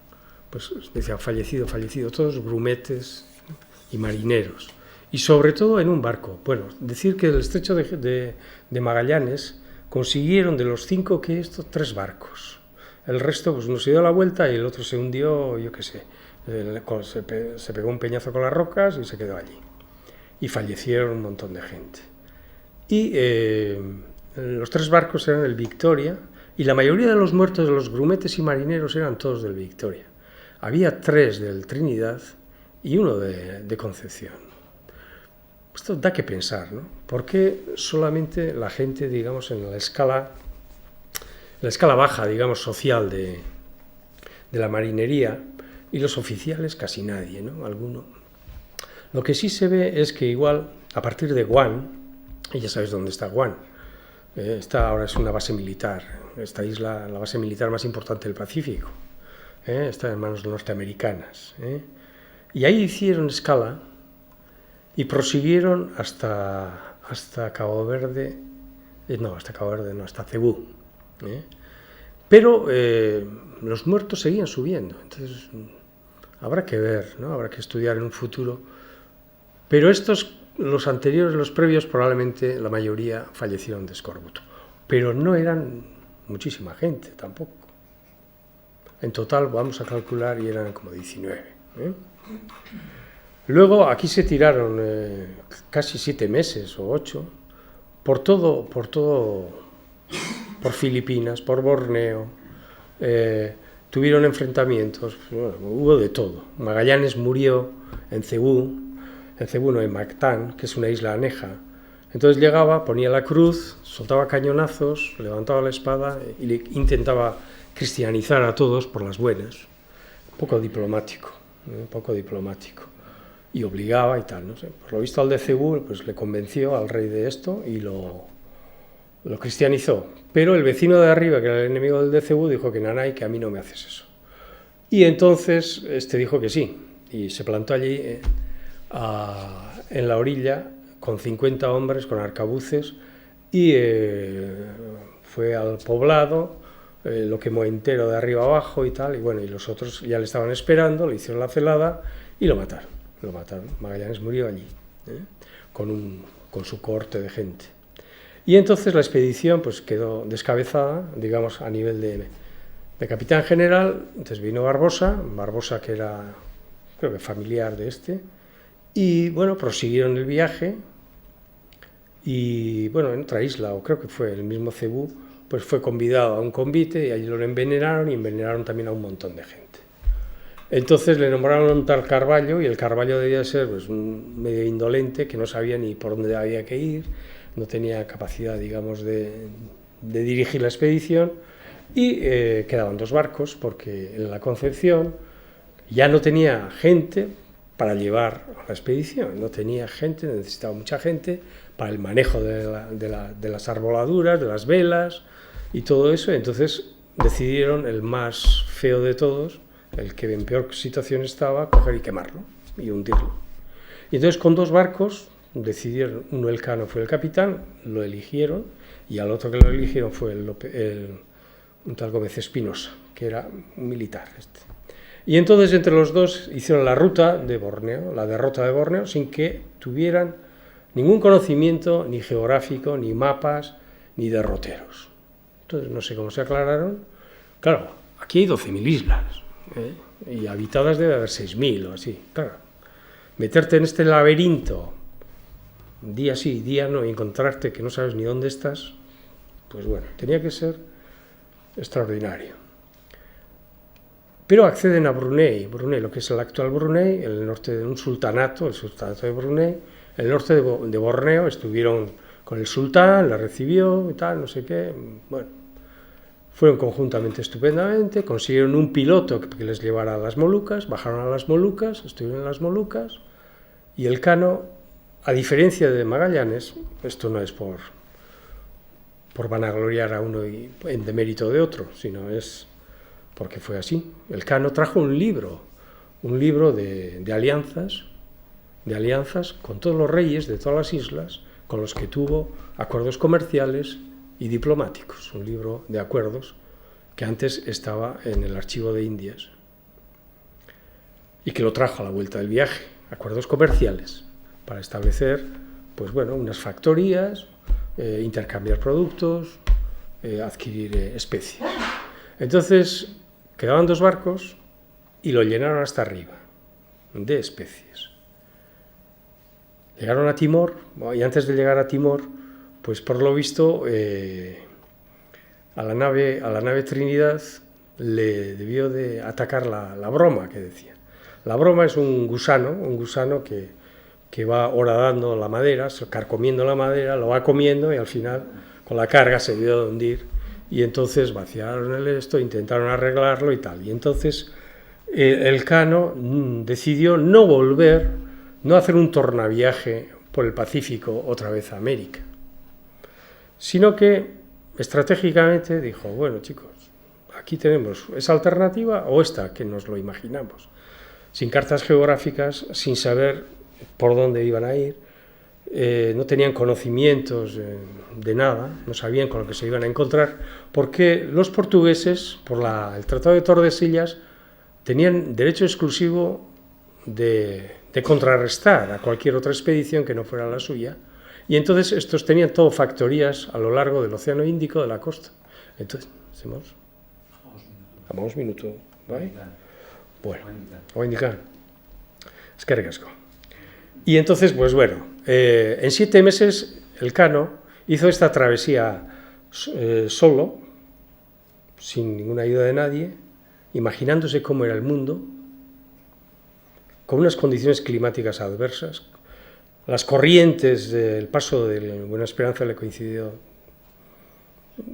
pues decía fallecido, todos grumetes y marineros. Y sobre todo en un barco. Bueno, decir que el estrecho de Magallanes consiguieron de los 5 3 barcos. El resto, pues uno se dio la vuelta y el otro se hundió, yo qué sé, se pegó un peñazo con las rocas y se quedó allí. Y fallecieron un montón de gente. Y los 3 barcos eran el Victoria, y la mayoría de los muertos de los grumetes y marineros eran todos del Victoria. Había 3 del Trinidad y 1 de Concepción. esto da que pensar, ¿no? ¿Por qué solamente la gente, digamos, en la escala baja, digamos, social de la marinería, y los oficiales casi nadie, ¿no? Alguno. Lo que sí se ve es que igual, a partir de Guam, y ya sabes dónde está Guam, ahora es una base militar, esta isla, la base militar más importante del Pacífico, está en manos norteamericanas, y ahí hicieron escala y prosiguieron hasta Cabo Verde, hasta Cebú, pero los muertos seguían subiendo, entonces habrá que ver, ¿no? Habrá que estudiar en un futuro, pero los anteriores, los previos, probablemente la mayoría fallecieron de escorbuto, pero no eran muchísima gente tampoco. En total vamos a calcular y eran como 19. Luego aquí se tiraron casi 7 meses o 8 por Filipinas, por Borneo, tuvieron enfrentamientos, bueno, hubo de todo. Magallanes murió en Cebú no, en Mactán, que es una isla aneja. Entonces llegaba, ponía la cruz, soltaba cañonazos, levantaba la espada y intentaba cristianizar a todos por las buenas. Un poco diplomático, y obligaba y tal, no sé. Por lo visto al de Cebú pues le convenció al rey de esto y lo cristianizó. Pero el vecino de arriba, que era el enemigo del de Cebú, dijo que nanay, que a mí no me haces eso. Y entonces dijo que sí, y se plantó allí en la orilla con 50 hombres, con arcabuces, y fue al poblado, lo quemó entero de arriba abajo y tal, y bueno, y los otros ya le estaban esperando, le hicieron la celada y lo mataron. Magallanes murió allí, con su cohorte de gente. Y entonces la expedición pues quedó descabezada, digamos, a nivel de capitán general. Entonces vino Barbosa que era, creo que familiar de y bueno, prosiguieron el viaje, y bueno, en otra isla, o creo que fue el mismo Cebú, pues fue convidado a un convite y allí lo envenenaron, y envenenaron también a un montón de gente. Entonces le nombraron un tal Carballo, y el Carballo debía ser pues un medio indolente que no sabía ni por dónde había que ir, no tenía capacidad, digamos, de dirigir la expedición, y quedaban 2 barcos, porque en la Concepción ya no tenía gente para llevar la expedición, no tenía gente, necesitaba mucha gente para el manejo de las arboladuras, de las velas y todo eso. Entonces decidieron, el más feo de todos, el que en peor situación estaba, coger y quemarlo y hundirlo. Y entonces con 2 barcos decidieron, uno Elcano fue el capitán, lo eligieron, y al otro que lo eligieron fue un tal Gómez Espinosa, que era un militar. Y entonces entre los dos hicieron la ruta de Borneo, la derrota de Borneo, sin que tuvieran ningún conocimiento ni geográfico, ni mapas, ni derroteros. Entonces no sé cómo se aclararon. Claro, aquí hay 12.000 islas, y habitadas debe haber 6.000 o así. Claro, meterte en este laberinto, día sí, día no, y encontrarte que no sabes ni dónde estás, pues bueno, tenía que ser extraordinario. Pero acceden a Brunei, lo que es el actual Brunei, el norte de un sultanato, el sultanato de Brunei. El norte de Borneo estuvieron con el sultán, la recibió y tal, no sé qué. Bueno, fueron conjuntamente estupendamente, consiguieron un piloto que les llevara a las Molucas, bajaron a las Molucas, estuvieron en las Molucas, y Elcano, a diferencia de Magallanes, esto no es por vanagloriar a uno y en demérito de otro, sino es porque fue así. Elcano trajo un libro de alianzas con todos los reyes de todas las islas, con los que tuvo acuerdos comerciales y diplomáticos, un libro de acuerdos que antes estaba en el archivo de Indias, y que lo trajo a la vuelta del viaje, acuerdos comerciales, para establecer, pues bueno, unas factorías, intercambiar productos, adquirir especies. Entonces quedaban 2 barcos y lo llenaron hasta arriba de especies. Llegaron a Timor, y antes de llegar a Timor, pues por lo visto a la nave Trinidad le debió de atacar la broma, que decía. La broma es un gusano que que va horadando la madera, carcomiendo la madera, lo va comiendo y al final con la carga se dio de hundir y entonces vaciaron el esto, intentaron arreglarlo y tal. Y entonces Elcano decidió no volver, no hacer un tornaviaje por el Pacífico otra vez a América, sino que estratégicamente dijo, bueno chicos, aquí tenemos esa alternativa o esta que nos lo imaginamos, sin cartas geográficas, sin saber por dónde iban a ir, no tenían conocimientos de nada, no sabían con lo que se iban a encontrar, porque los portugueses, por el Tratado de Tordesillas, tenían derecho exclusivo de contrarrestar a cualquier otra expedición que no fuera la suya, y entonces estos tenían todo factorías a lo largo del Océano Índico de la costa. Entonces, ¿hacemos? Vamos un minuto, ¿vale? Bueno, voy a indicar. Es que recasco. Y entonces, pues bueno, en 7 meses Elcano hizo esta travesía solo, sin ninguna ayuda de nadie, imaginándose cómo era el mundo, con unas condiciones climáticas adversas. Las corrientes del paso de Buena Esperanza le coincidió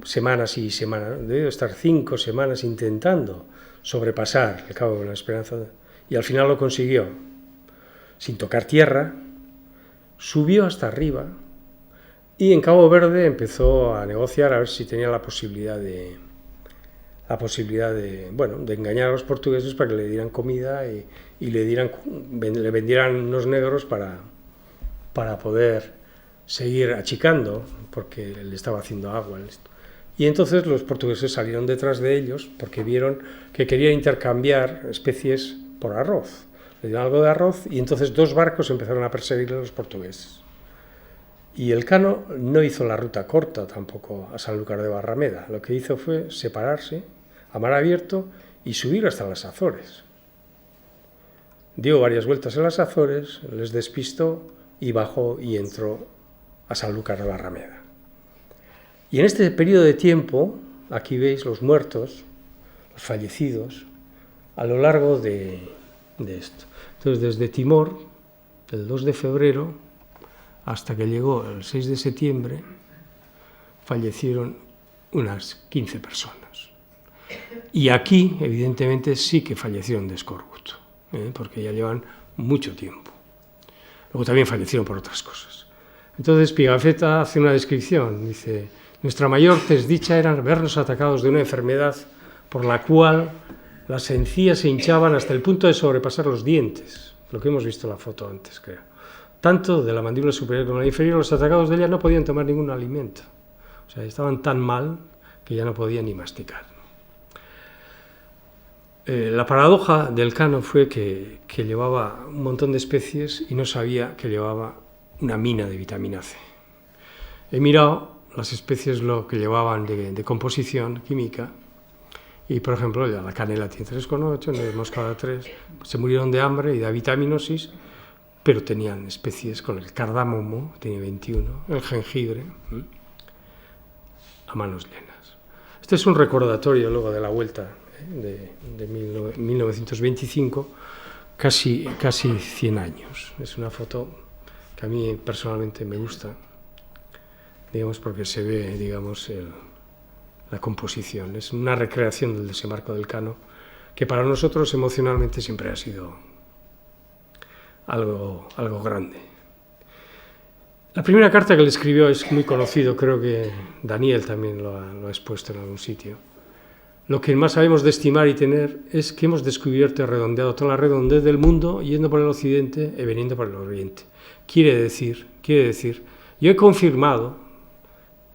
semanas y semanas, debió estar 5 semanas intentando sobrepasar el Cabo de Buena Esperanza y al final lo consiguió. Sin tocar tierra, subió hasta arriba y en Cabo Verde empezó a negociar a ver si tenía la posibilidad de engañar a los portugueses para que le dieran comida y le vendieran unos negros para poder seguir achicando, porque le estaba haciendo agua. Y entonces los portugueses salieron detrás de ellos porque vieron que querían intercambiar especies por arroz. Le dieron algo de arroz y entonces 2 barcos empezaron a perseguir a los portugueses. Y Elcano no hizo la ruta corta tampoco a Sanlúcar de Barrameda. Lo que hizo fue separarse a mar abierto y subir hasta las Azores. Dio varias vueltas en las Azores, les despistó y bajó y entró a Sanlúcar de Barrameda. Y en este periodo de tiempo, aquí veis los muertos, los fallecidos, a lo largo de esto. Entonces, desde Timor, el 2 de febrero, hasta que llegó el 6 de septiembre, fallecieron unas 15 personas. Y aquí, evidentemente, sí que fallecieron de escorbuto, porque ya llevan mucho tiempo. Luego también fallecieron por otras cosas. Entonces Pigafetta hace una descripción, dice: nuestra mayor desdicha era vernos atacados de una enfermedad por la cual las encías se hinchaban hasta el punto de sobrepasar los dientes, lo que hemos visto en la foto antes, creo. Tanto de la mandíbula superior como de la inferior, los atacados de ella no podían tomar ningún alimento. O sea, estaban tan mal que ya no podían ni masticar. La paradoja de Elcano fue que llevaba un montón de especies y no sabía que llevaba una mina de vitamina C. He mirado las especies lo que llevaban de composición química y, por ejemplo, la canela tiene 3,8, la moscada 3, se murieron de hambre y de avitaminosis, pero tenían especies con el cardamomo, tiene 21, el jengibre, a manos llenas. Este es un recordatorio luego de la vuelta de 1925, casi 100 años. Es una foto que a mí personalmente me gusta, digamos, porque se ve, digamos, la composición. Es una recreación del desembarco del Elcano, que para nosotros emocionalmente siempre ha sido algo grande. La primera carta que le escribió es muy conocido, creo que Daniel también lo ha expuesto en algún sitio. Lo que más sabemos de estimar y tener es que hemos descubierto y redondeado toda la redondez del mundo yendo por el occidente y viniendo por el oriente. Quiere decir, yo he confirmado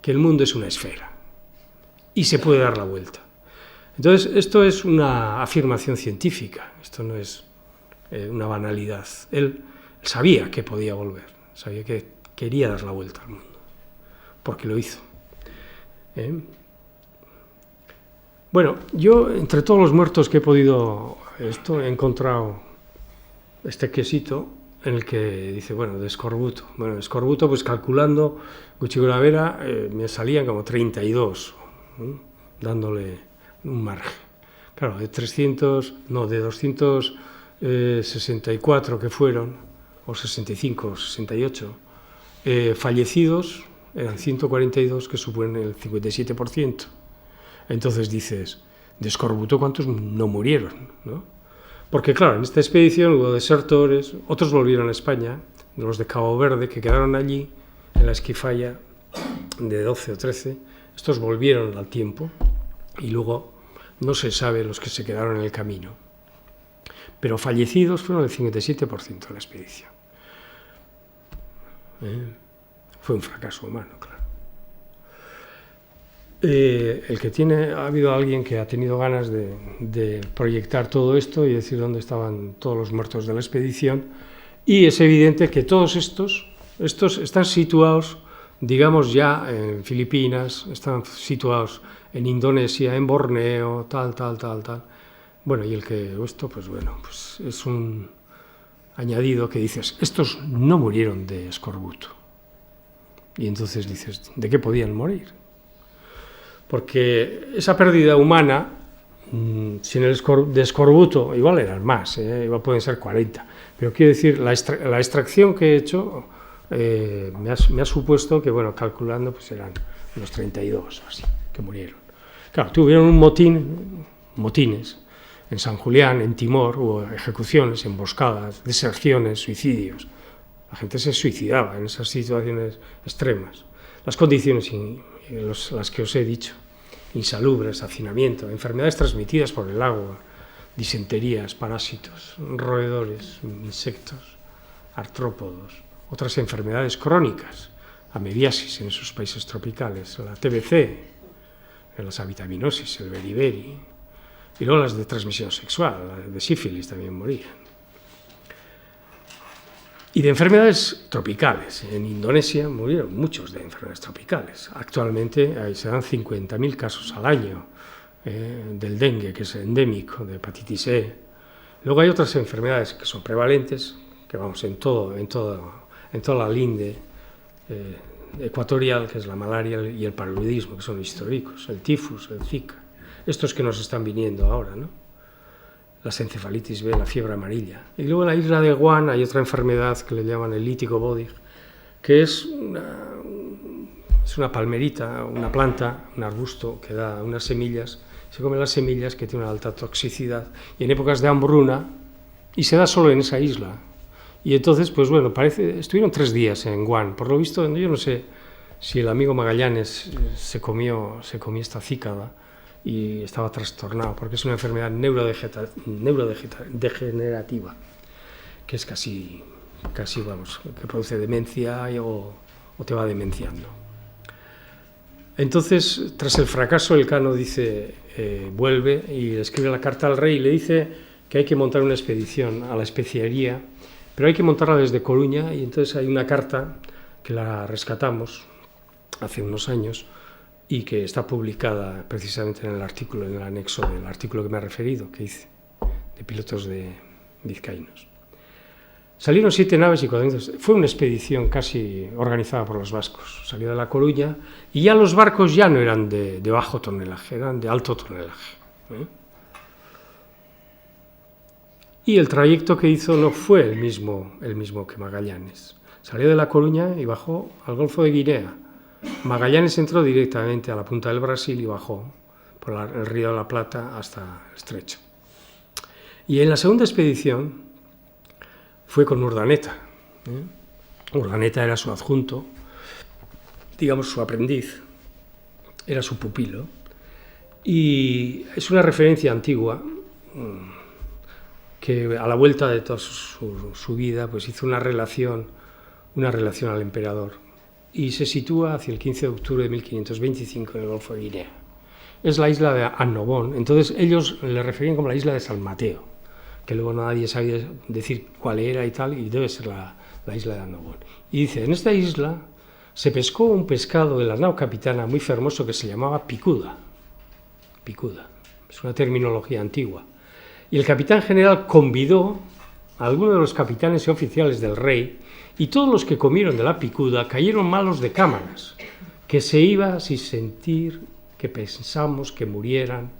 que el mundo es una esfera y se puede dar la vuelta. Entonces, esto es una afirmación científica, esto no es una banalidad. Él sabía que podía volver, sabía que quería dar la vuelta al mundo, porque lo hizo. Bueno, yo entre todos los muertos que he podido he encontrado este quesito en el que dice, bueno, de escorbuto. Bueno, de escorbuto, pues calculando Gutxi-Gorabehera, me salían como 32, dándole un margen. Claro, de 264 que fueron, o 65 o 68, fallecidos eran 142, que suponen el 57%. Entonces dices, de escorbuto, ¿cuántos no murieron? ¿No? Porque claro, en esta expedición hubo desertores, otros volvieron a España, los de Cabo Verde, que quedaron allí, en la esquifalla de 12 o 13, estos volvieron al tiempo, y luego no se sabe los que se quedaron en el camino. Pero fallecidos fueron el 57% de la expedición. Fue un fracaso humano, claro. Ha habido alguien que ha tenido ganas de proyectar todo esto y decir dónde estaban todos los muertos de la expedición, y es evidente que todos estos están situados, digamos, ya en Filipinas, están situados en Indonesia, en Borneo, tal. Bueno, y pues es un añadido que dices, estos no murieron de escorbuto. Y entonces dices, ¿de qué podían morir? Porque esa pérdida humana, sin el de escorbuto, igual eran más, igual pueden ser 40. Pero quiero decir, la extracción que he hecho me ha supuesto que, bueno, calculando, pues eran unos 32 o así, que murieron. Claro, tuvieron motines. En San Julián, en Timor, hubo ejecuciones, emboscadas, deserciones, suicidios. La gente se suicidaba en esas situaciones extremas. Las condiciones, las que os he dicho, insalubres, hacinamiento, enfermedades transmitidas por el agua, disenterías, parásitos, roedores, insectos, artrópodos, otras enfermedades crónicas, amebiasis en esos países tropicales, la TBC, las avitaminosis, el beriberi, y luego las de transmisión sexual, las de sífilis también morían. Y de enfermedades tropicales. En Indonesia murieron muchos de enfermedades tropicales. Actualmente se dan 50.000 casos al año del dengue, que es endémico, de hepatitis E. Luego hay otras enfermedades que son prevalentes, que vamos en toda la linde ecuatorial, que es la malaria y el paludismo, que son históricos, el tifus, el Zika. Estos que nos están viniendo ahora, ¿no? Las encefalitis B, la fiebre amarilla. Y luego en la isla de Guam hay otra enfermedad que le llaman el lítico bodig, que es una palmerita, una planta, un arbusto que da unas semillas, se comen las semillas, que tiene una alta toxicidad, y en épocas de hambruna, y se da solo en esa isla. Y entonces, pues bueno, estuvieron 3 días en Guam. Por lo visto, yo no sé si el amigo Magallanes se comió esta cícada, y estaba trastornado, porque es una enfermedad neurodegenerativa, que es casi vamos, que produce demencia o te va demenciando. Entonces, tras el fracaso, Elcano vuelve y escribe la carta al rey y le dice que hay que montar una expedición a la especiería, pero hay que montarla desde Coruña, y entonces hay una carta que la rescatamos hace unos años, y que está publicada precisamente en el anexo del artículo que me ha referido, que hice, de pilotos de vizcaínos. Salieron 7 naves y 400. Fue una expedición casi organizada por los vascos. Salió de La Coruña, y ya los barcos ya no eran de bajo tonelaje, eran de alto tonelaje. Y el trayecto que hizo no fue el mismo que Magallanes. Salió de La Coruña y bajó al Golfo de Guinea. Magallanes entró directamente a la punta del Brasil y bajó por el río de la Plata hasta el estrecho. Y en la segunda expedición fue con Urdaneta. Urdaneta era su adjunto, digamos su aprendiz, era su pupilo, y es una referencia antigua que a la vuelta de toda su vida pues hizo una relación al emperador, y se sitúa hacia el 15 de octubre de 1525 en el Golfo de Guinea. Es la isla de Annobón. Entonces ellos le referían como la isla de San Mateo, que luego nadie sabía decir cuál era y tal, y debe ser la isla de Annobón. Y dice, en esta isla se pescó un pescado de la nao capitana muy hermoso que se llamaba picuda. Picuda, es una terminología antigua. Y el capitán general convidó a algunos de los capitanes y oficiales del rey, y todos los que comieron de la picuda cayeron malos de cámaras, que se iba sin sentir que pensamos que murieran,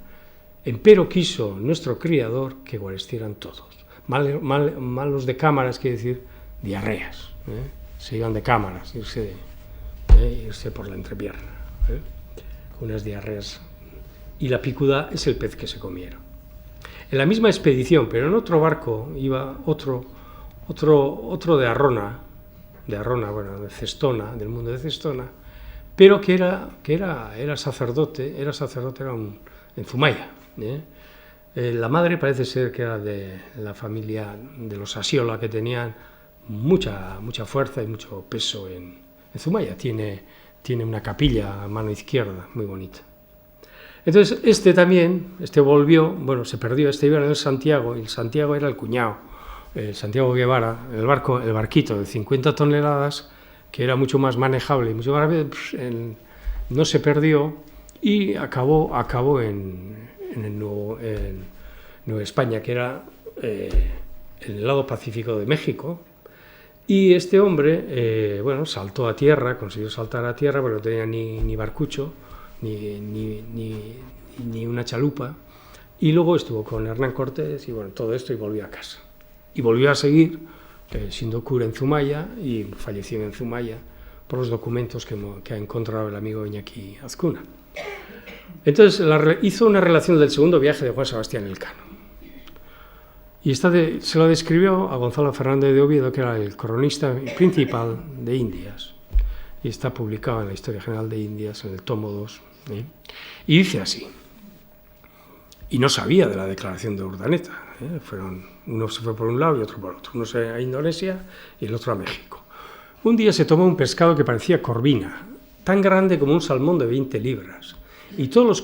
empero quiso nuestro criador que guarestieran todos. Malos de cámaras quiere decir diarreas. Se iban de cámaras, irse por la entrepierna, con unas diarreas. Y la picuda es el pez que se comieron. En la misma expedición, pero en otro barco, iba otro de Arrona, bueno, de Cestona, del mundo de Cestona, pero que era sacerdote, en Zumaya. La madre parece ser que era de la familia de los Asiola, que tenían mucha fuerza y mucho peso en Zumaya. Tiene una capilla a mano izquierda muy bonita. Entonces este volvió, bueno, se perdió, iba en el Santiago, y el Santiago era el cuñado, el Santiago Guevara, el barquito de 50 toneladas, que era mucho más manejable y mucho más rápido, no se perdió y acabó en Nueva España, que era en el lado Pacífico de México. Y este hombre, saltó a tierra, consiguió saltar a tierra, pero no tenía ni barcucho, ni una chalupa, y luego estuvo con Hernán Cortés y todo esto, y volvió a casa. Y volvió a seguir siendo cura en Zumaya, y falleció en Zumaya por los documentos que ha encontrado el amigo Iñaki Azcuna. Entonces hizo una relación del segundo viaje de Juan Sebastián Elcano. Y se lo describió a Gonzalo Fernández de Oviedo, que era el cronista principal de Indias, y está publicado en la Historia General de Indias, en el tomo 2. Y dice así, y no sabía de la declaración de Urdaneta, uno se fue por un lado y otro por otro, uno se fue a Indonesia y el otro a México. Un día se tomó un pescado que parecía corvina, tan grande como un salmón de 20 libras, y todos los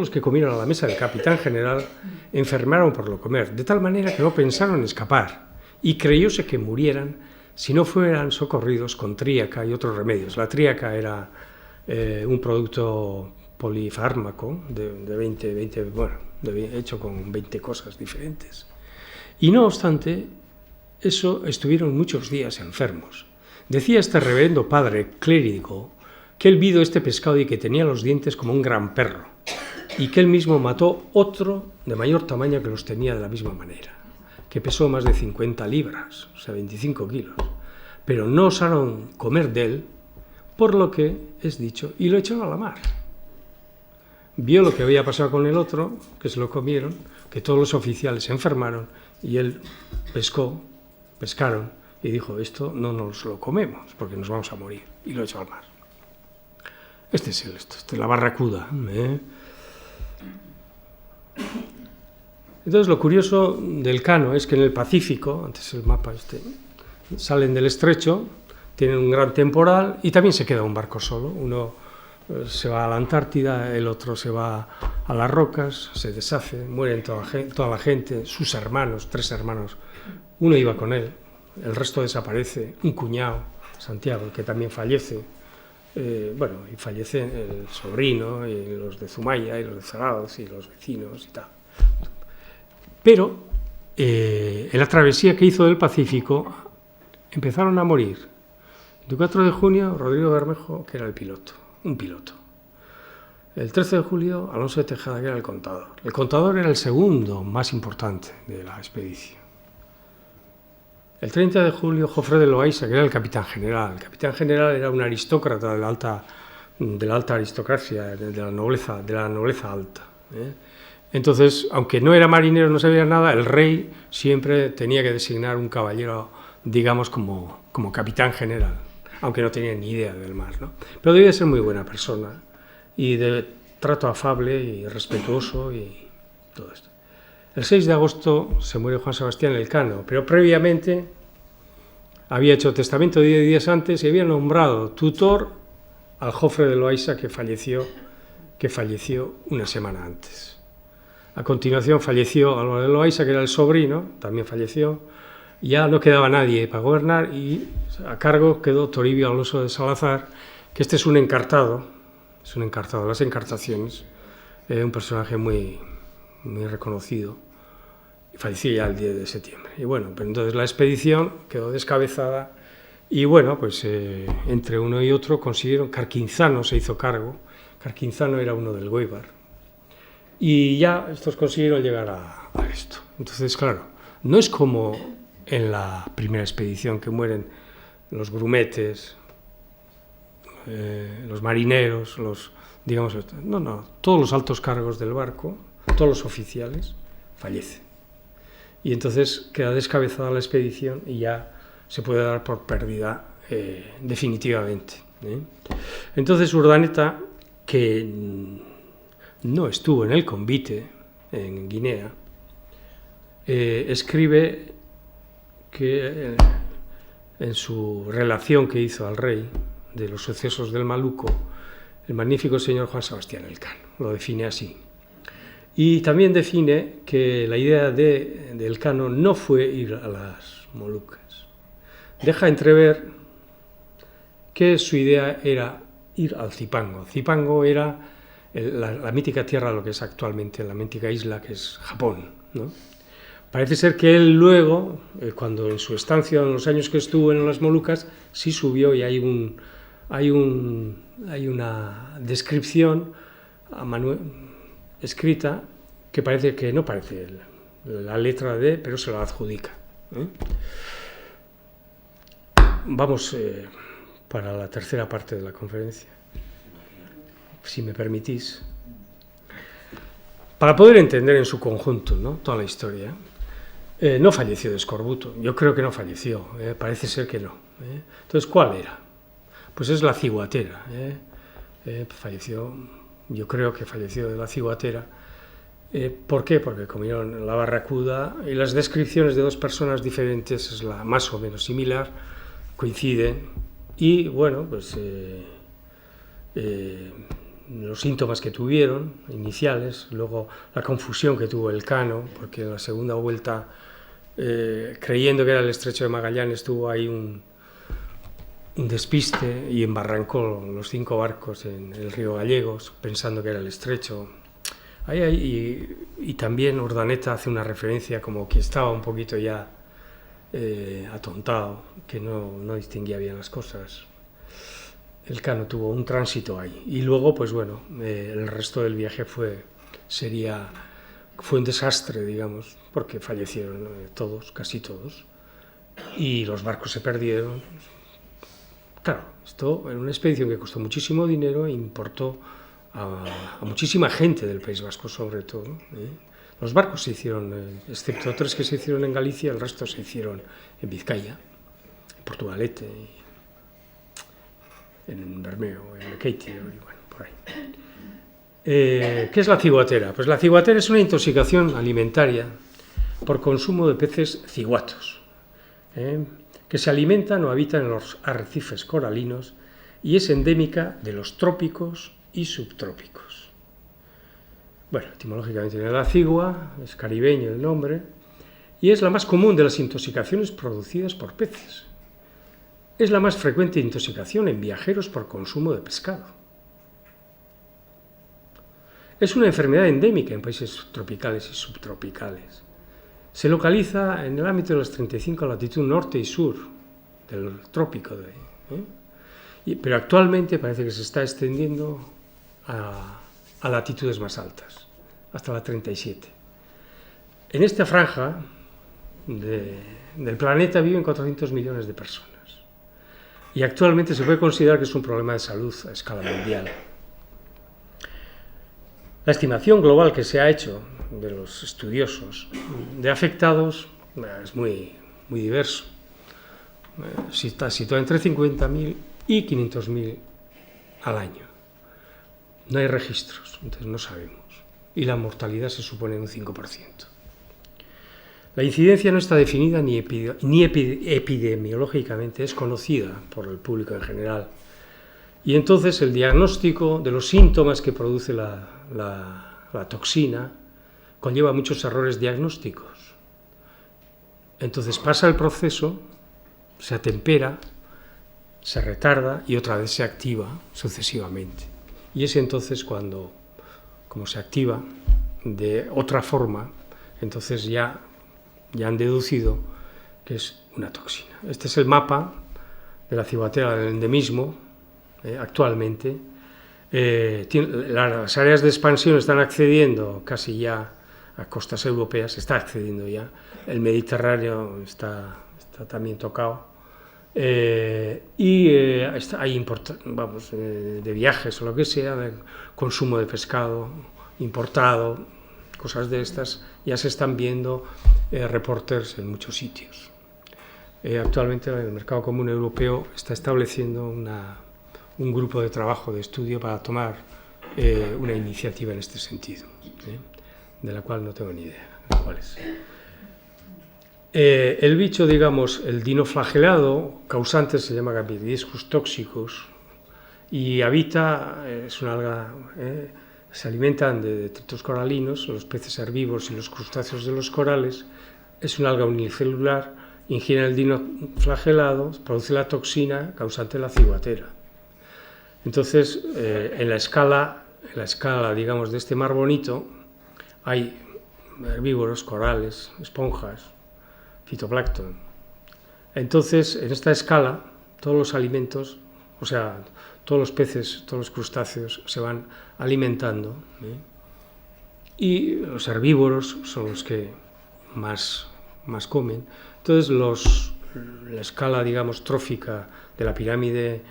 que comieron a la mesa del capitán general enfermaron por lo comer, de tal manera que no pensaron en escapar, y creyóse que murieran si no fueran socorridos con tríaca y otros remedios. La tríaca era un producto polifármaco hecho con 20 cosas diferentes. Y no obstante, eso estuvieron muchos días enfermos. Decía este reverendo padre clérigo que él vio este pescado y que tenía los dientes como un gran perro, y que él mismo mató otro de mayor tamaño que los tenía de la misma manera, que pesó más de 50 libras, o sea, 25 kilos. Pero no osaron comer de él, por lo que es dicho, y lo echaron a la mar. Vio lo que había pasado con el otro, que se lo comieron, que todos los oficiales se enfermaron, y él pescaron, y dijo, esto no nos lo comemos, porque nos vamos a morir, y lo echó al mar. Este es la barracuda. Entonces, lo curioso del Elcano es que en el Pacífico, antes el mapa salen del estrecho, tienen un gran temporal y también se queda un barco solo. Uno se va a la Antártida, el otro se va a las rocas, se deshace, mueren toda la gente, sus hermanos, 3 hermanos. Uno iba con él, el resto desaparece, un cuñado, Santiago, que también fallece. Y fallece el sobrino, y los de Zumaya, y los de Zarauz, y los vecinos y tal. Pero en la travesía que hizo del Pacífico empezaron a morir. El 4 de junio, Rodrigo Bermejo, que era un piloto. El 13 de julio, Alonso de Tejada, que era el contador. El contador era el segundo más importante de la expedición. El 30 de julio, Jofre de Loaiza, que era el capitán general. El capitán general era un aristócrata de la alta aristocracia, de la nobleza alta. Entonces, aunque no era marinero, no sabía nada, el rey siempre tenía que designar un caballero, digamos, como capitán general, aunque no tenía ni idea del mar, ¿no? Pero debía ser muy buena persona y de trato afable y respetuoso y todo esto. El 6 de agosto se muere Juan Sebastián Elcano, pero previamente había hecho testamento 10 días antes y había nombrado tutor al Jofre de Loaiza, que falleció una semana antes. A continuación falleció Álvaro de Loaiza, que era el sobrino, también falleció. Ya no quedaba nadie para gobernar y a cargo quedó Toribio Alonso de Salazar, que este es un encartado de las encartaciones, un personaje muy reconocido, y falleció ya el 10 de septiembre. Y bueno, pues entonces la expedición quedó descabezada y bueno, pues entre uno y otro consiguieron, Carquinzano se hizo cargo, Carquinzano era uno del Guaybar, y ya estos consiguieron llegar a esto. Entonces, claro, no es como en la primera expedición, que mueren los grumetes, los marineros, todos los altos cargos del barco, todos los oficiales, fallecen. Y entonces queda descabezada la expedición y ya se puede dar por perdida definitivamente. Entonces Urdaneta, que no estuvo en el convite en Guinea, escribe que en su relación que hizo al rey de los sucesos del Maluco, el magnífico señor Juan Sebastián Elcano, lo define así. Y también define que la idea de Elcano no fue ir a las Molucas. Deja entrever que su idea era ir al Zipango. Zipango era la mítica tierra, lo que es actualmente la mítica isla, que es Japón, ¿no? Parece ser que él luego, cuando en su estancia, en los años que estuvo en las Molucas, sí subió, y hay una descripción escrita que parece que no parece la letra de, pero se la adjudica. Vamos para la tercera parte de la conferencia, si me permitís, para poder entender en su conjunto, ¿no?, toda la historia. No falleció de escorbuto, yo creo que no falleció, parece ser que no. Entonces, ¿cuál era? Pues es la ciguatera. Falleció, yo creo que falleció de la ciguatera. ¿Por qué? Porque comieron la barracuda, y las descripciones de dos personas diferentes es la más o menos similar, coinciden, y bueno, pues los síntomas que tuvieron iniciales, luego la confusión que tuvo Elcano, porque en la segunda vuelta, creyendo que era el estrecho de Magallanes, tuvo ahí un despiste y embarrancó los 5 barcos en el río Gallegos, pensando que era el estrecho. Y también Urdaneta hace una referencia como que estaba un poquito ya atontado, que no distinguía bien las cosas. Elcano tuvo un tránsito ahí, y luego, pues bueno, el resto del viaje fue un desastre, digamos, porque fallecieron todos, casi todos, y los barcos se perdieron. Claro, esto era una expedición que costó muchísimo dinero e importó a muchísima gente del País Vasco, sobre todo. Los barcos se hicieron, excepto 3 que se hicieron en Galicia, el resto se hicieron en Vizcaya, en Portugalete, en Bermeo, en Lequeitio, y bueno, por ahí. ¿Qué es la ciguatera? Pues la ciguatera es una intoxicación alimentaria por consumo de peces ciguatos, que se alimentan o habitan en los arrecifes coralinos, y es endémica de los trópicos y subtrópicos. Bueno, etimológicamente viene de la cigua, es caribeño el nombre, y es la más común de las intoxicaciones producidas por peces. Es la más frecuente intoxicación en viajeros por consumo de pescado. Es una enfermedad endémica en países tropicales y subtropicales. Se localiza en el ámbito de las 35 latitud norte y sur del trópico de ahí, pero actualmente parece que se está extendiendo a latitudes más altas, hasta la 37. En esta franja del planeta viven 400 millones de personas, y actualmente se puede considerar que es un problema de salud a escala mundial. La estimación global que se ha hecho de los estudiosos de afectados es muy diverso. Está situado entre 50.000 y 500.000 al año. No hay registros, entonces no sabemos. Y la mortalidad se supone un 5%. La incidencia no está definida ni epidemiológicamente, es conocida por el público en general. Y entonces el diagnóstico de los síntomas que produce la toxina conlleva muchos errores diagnósticos. Entonces pasa el proceso, se atempera, se retarda y otra vez se activa sucesivamente. Y es entonces cuando, como se activa de otra forma, entonces ya han deducido que es una toxina. Este es el mapa de la ciguatera del endemismo actualmente. Las áreas de expansión están accediendo casi ya a costas europeas, está accediendo ya. El Mediterráneo está también tocado. Hay de viajes o lo que sea, de consumo de pescado importado, cosas de estas, ya se están viendo reporters en muchos sitios. Actualmente el Mercado Común Europeo está estableciendo un grupo de trabajo, de estudio, para tomar una iniciativa en este sentido, de la cual no tengo ni idea cuál es. El bicho, digamos, el dinoflagelado, causante se llama Gapidiscus toxicus, y habita, es una alga, se alimentan de detritos coralinos, los peces herbívoros y los crustáceos de los corales. Es una alga unicelular, ingiere el dinoflagelado, produce la toxina causante de la ciguatera. Entonces, en la escala, digamos, de este mar bonito, hay herbívoros, corales, esponjas, fitoplancton. Entonces, en esta escala, todos los alimentos, o sea, todos los peces, todos los crustáceos se van alimentando, y los herbívoros son los que más comen. Entonces, la escala, digamos, trófica de la pirámide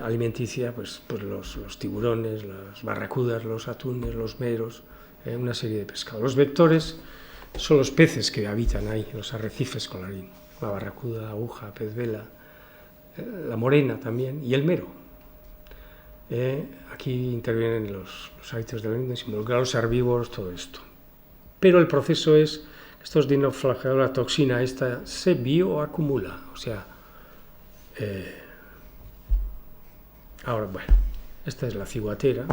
alimenticia, pues los tiburones, las barracudas, los atunes, los meros, una serie de pescados. Los vectores son los peces que habitan ahí, los arrecifes coralinos, la barracuda, aguja, pez vela, la morena también, y el mero. Aquí intervienen los hábitos del mundo, involucrar los herbívoros, todo esto. Pero el proceso es que estos dinoflagellados, la toxina esta se bioacumula, o sea, ahora, bueno, esta es la ciguatera.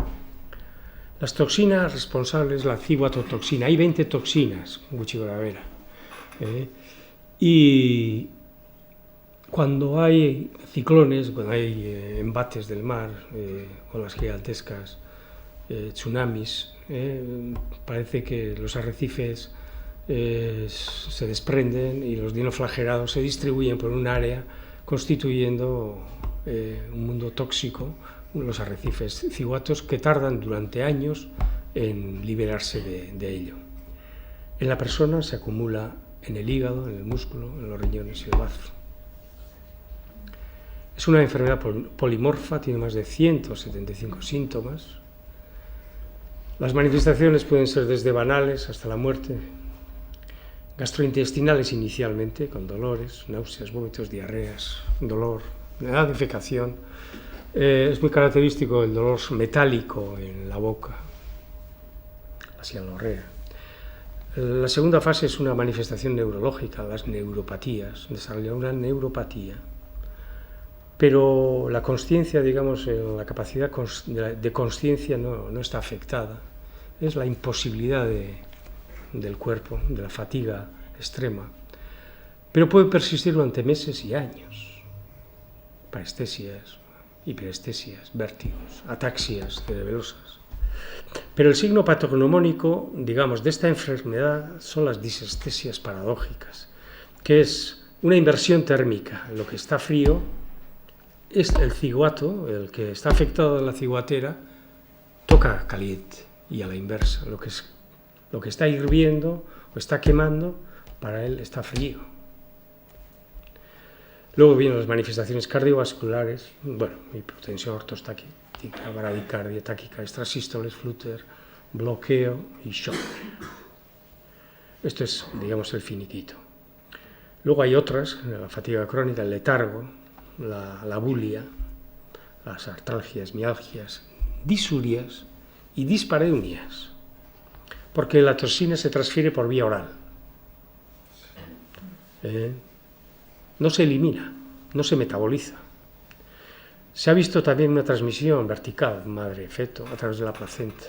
Las toxinas responsables, la ciguatotoxina, hay 20 toxinas, Gucci-Gravera. Y cuando hay ciclones, cuando hay embates del mar, con las gigantescas tsunamis, parece que los arrecifes se desprenden y los dinoflagelados se distribuyen por un área, constituyendo un mundo tóxico, los arrecifes ciguatos, que tardan durante años en liberarse de ello. En la persona se acumula en el hígado, en el músculo, en los riñones y el bazo. Es una enfermedad polimorfa, tiene más de 175 síntomas. Las manifestaciones pueden ser desde banales hasta la muerte, gastrointestinales inicialmente, con dolores, náuseas, vómitos, diarreas, dolor, defecación. Es muy característico el dolor metálico en la boca, la cianorrea. La segunda fase es una manifestación neurológica, las neuropatías, desarrolla una neuropatía. Pero la consciencia, digamos, la capacidad de consciencia no está afectada. Es la imposibilidad del cuerpo, de la fatiga extrema. Pero puede persistir durante meses y años. Parestesias, hiperestesias, vértigos, ataxias cerebelosas. Pero el signo patognomónico, digamos, de esta enfermedad son las disestesias paradójicas, que es una inversión térmica. Lo que está frío es el ciguato, el que está afectado de la ciguatera, toca caliente, y a la inversa. Lo que está hirviendo o está quemando, para él está frío. Luego vienen las manifestaciones cardiovasculares, hipotensión ortostática, bradicardia, taquicardia, extrasístoles, flúter, bloqueo y shock. Esto es, digamos, el finiquito. Luego hay otras, la fatiga crónica, el letargo, la bulia, las artralgias, mialgias, disurias y dispareunias, porque la toxina se transfiere por vía oral. No se elimina, no se metaboliza. Se ha visto también una transmisión vertical, madre-feto, a través de la placenta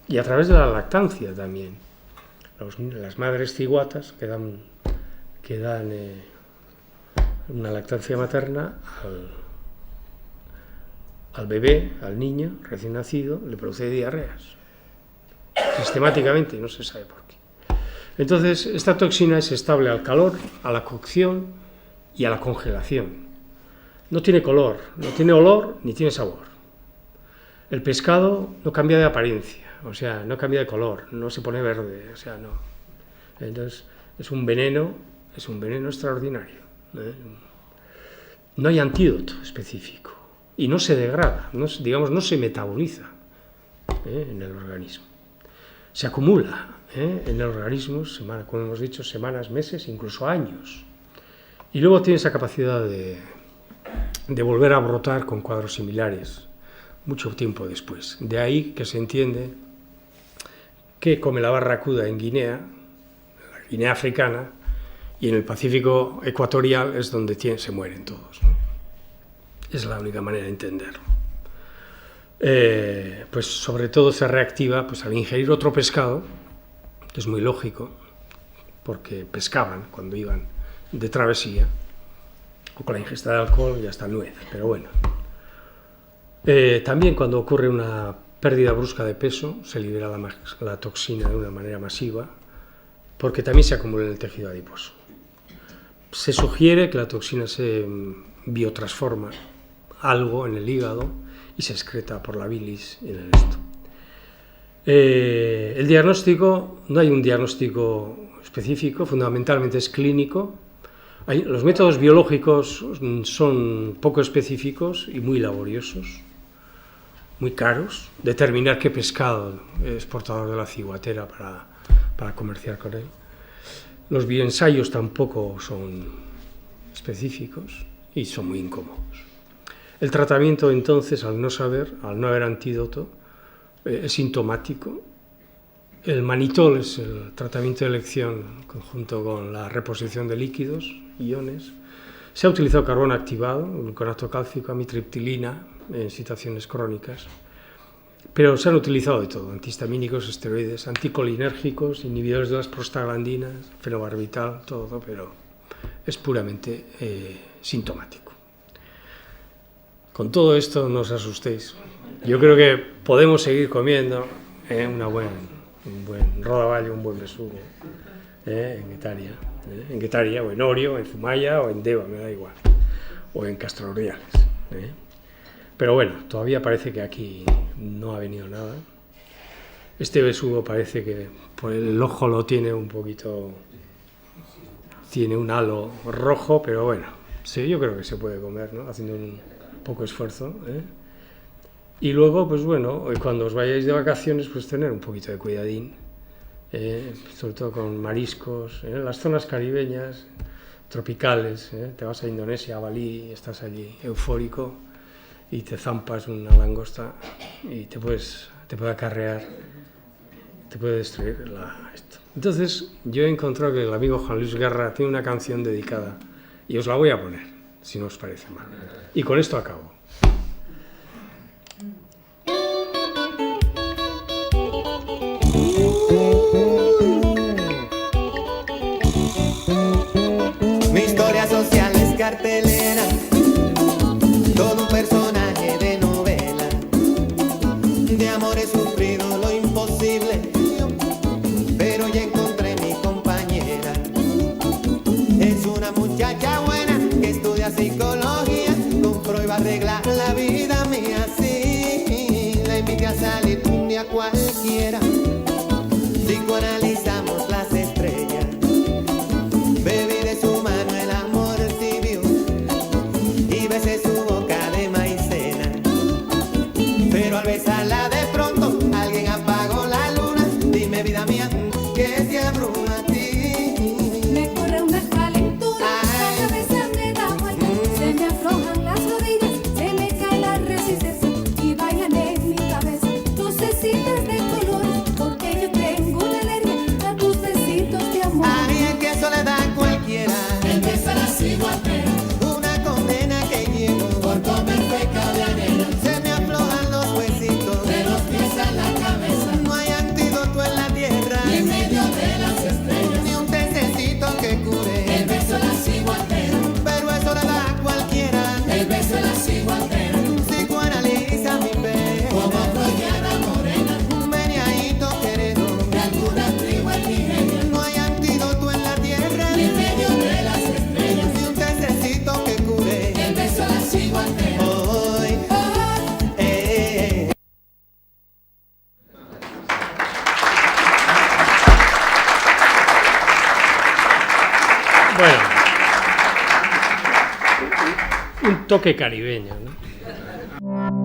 y a través de la lactancia también. Las madres ciguatas que dan una lactancia materna al bebé, al niño recién nacido, le produce diarreas sistemáticamente, no se sabe por qué. Entonces, esta toxina es estable al calor, a la cocción y a la congelación. No tiene color, no tiene olor ni tiene sabor. El pescado no cambia de apariencia, o sea, no cambia de color, no se pone verde, o sea, no. Entonces, es un veneno extraordinario, ¿eh? No hay antídoto específico y no se degrada, no se metaboliza, en el organismo. Se acumula, en el organismo, como hemos dicho, semanas, meses, incluso años. Y luego tiene esa capacidad de volver a brotar con cuadros similares mucho tiempo después. De ahí que se entiende que come la barracuda en Guinea, la Guinea africana, y en el Pacífico ecuatorial es donde se mueren todos, ¿no? Es la única manera de entenderlo. Pues sobre todo se reactiva pues, al ingerir otro pescado, que es muy lógico, porque pescaban cuando iban de travesía, o con la ingesta de alcohol y hasta nuez, pero bueno. También cuando ocurre una pérdida brusca de peso, se libera la toxina de una manera masiva, porque también se acumula en el tejido adiposo. Se sugiere que la toxina se biotransforma algo en el hígado y se excreta por la bilis en el esto. El diagnóstico, no hay un diagnóstico específico, fundamentalmente es clínico. Los métodos biológicos son poco específicos y muy laboriosos, muy caros. Determinar qué pescado es portador de la ciguatera para comerciar con él. Los bioensayos tampoco son específicos y son muy incómodos. El tratamiento, entonces, al no haber antídoto, es sintomático. El manitol es el tratamiento de elección junto con la reposición de líquidos, iones. Se ha utilizado carbón activado, gluconato cálcico, amitriptilina en situaciones crónicas, pero se han utilizado de todo: antihistamínicos, esteroides, anticolinérgicos, inhibidores de las prostaglandinas, fenobarbital, todo, pero es puramente sintomático. Con todo esto no os asustéis. Yo creo que podemos seguir comiendo un buen rodaballo, un buen besugo en Guetaria, o en Orio, o en Zumaya, o en Deva, me da igual, o en Castro Urdiales. Pero bueno, todavía parece que aquí no ha venido nada. Este besugo parece que por el ojo lo tiene un poquito, tiene un halo rojo, pero bueno, sí, yo creo que se puede comer, ¿no? Haciendo un poco esfuerzo, Y luego, pues bueno, cuando os vayáis de vacaciones, pues tener un poquito de cuidadín, sobre todo con mariscos, las zonas caribeñas, tropicales, te vas a Indonesia, a Bali, estás allí eufórico y te zampas una langosta y te puede acarrear, te puede destruir esto. Entonces, yo he encontrado que el amigo Juan Luis Guerra tiene una canción dedicada y os la voy a poner, si no os parece mal. Y con esto acabo. Mi historia social es cartelera, todo un personaje de novela. De amor he sufrido lo imposible, pero ya encontré mi compañera. Es una muchacha buena que estudia psicología, con Freud va a arreglar la vida mía. Sí, la invité a salir un día cualquiera, psicoanalizamos las estrellas, bebí de su mano el amor tibio y besé su boca de maicena. Pero al besarla de pronto alguien apagó la luna. Dime, vida mía, ¿qué te abruma a ti? Me corre una calentura, la cabeza me da vuelta, se me aflojan las rodillas, se me cae la resistencia y bailan en mi cabeza lucecitas de colores, porque yo tengo una alergia a tus besitos de amor. Ay, es que soledad cualquiera, El besar así guapero, una condena que llevo por comer pecado de anhelo, se me aflojan los huesitos. pero un toque caribeño, ¿no?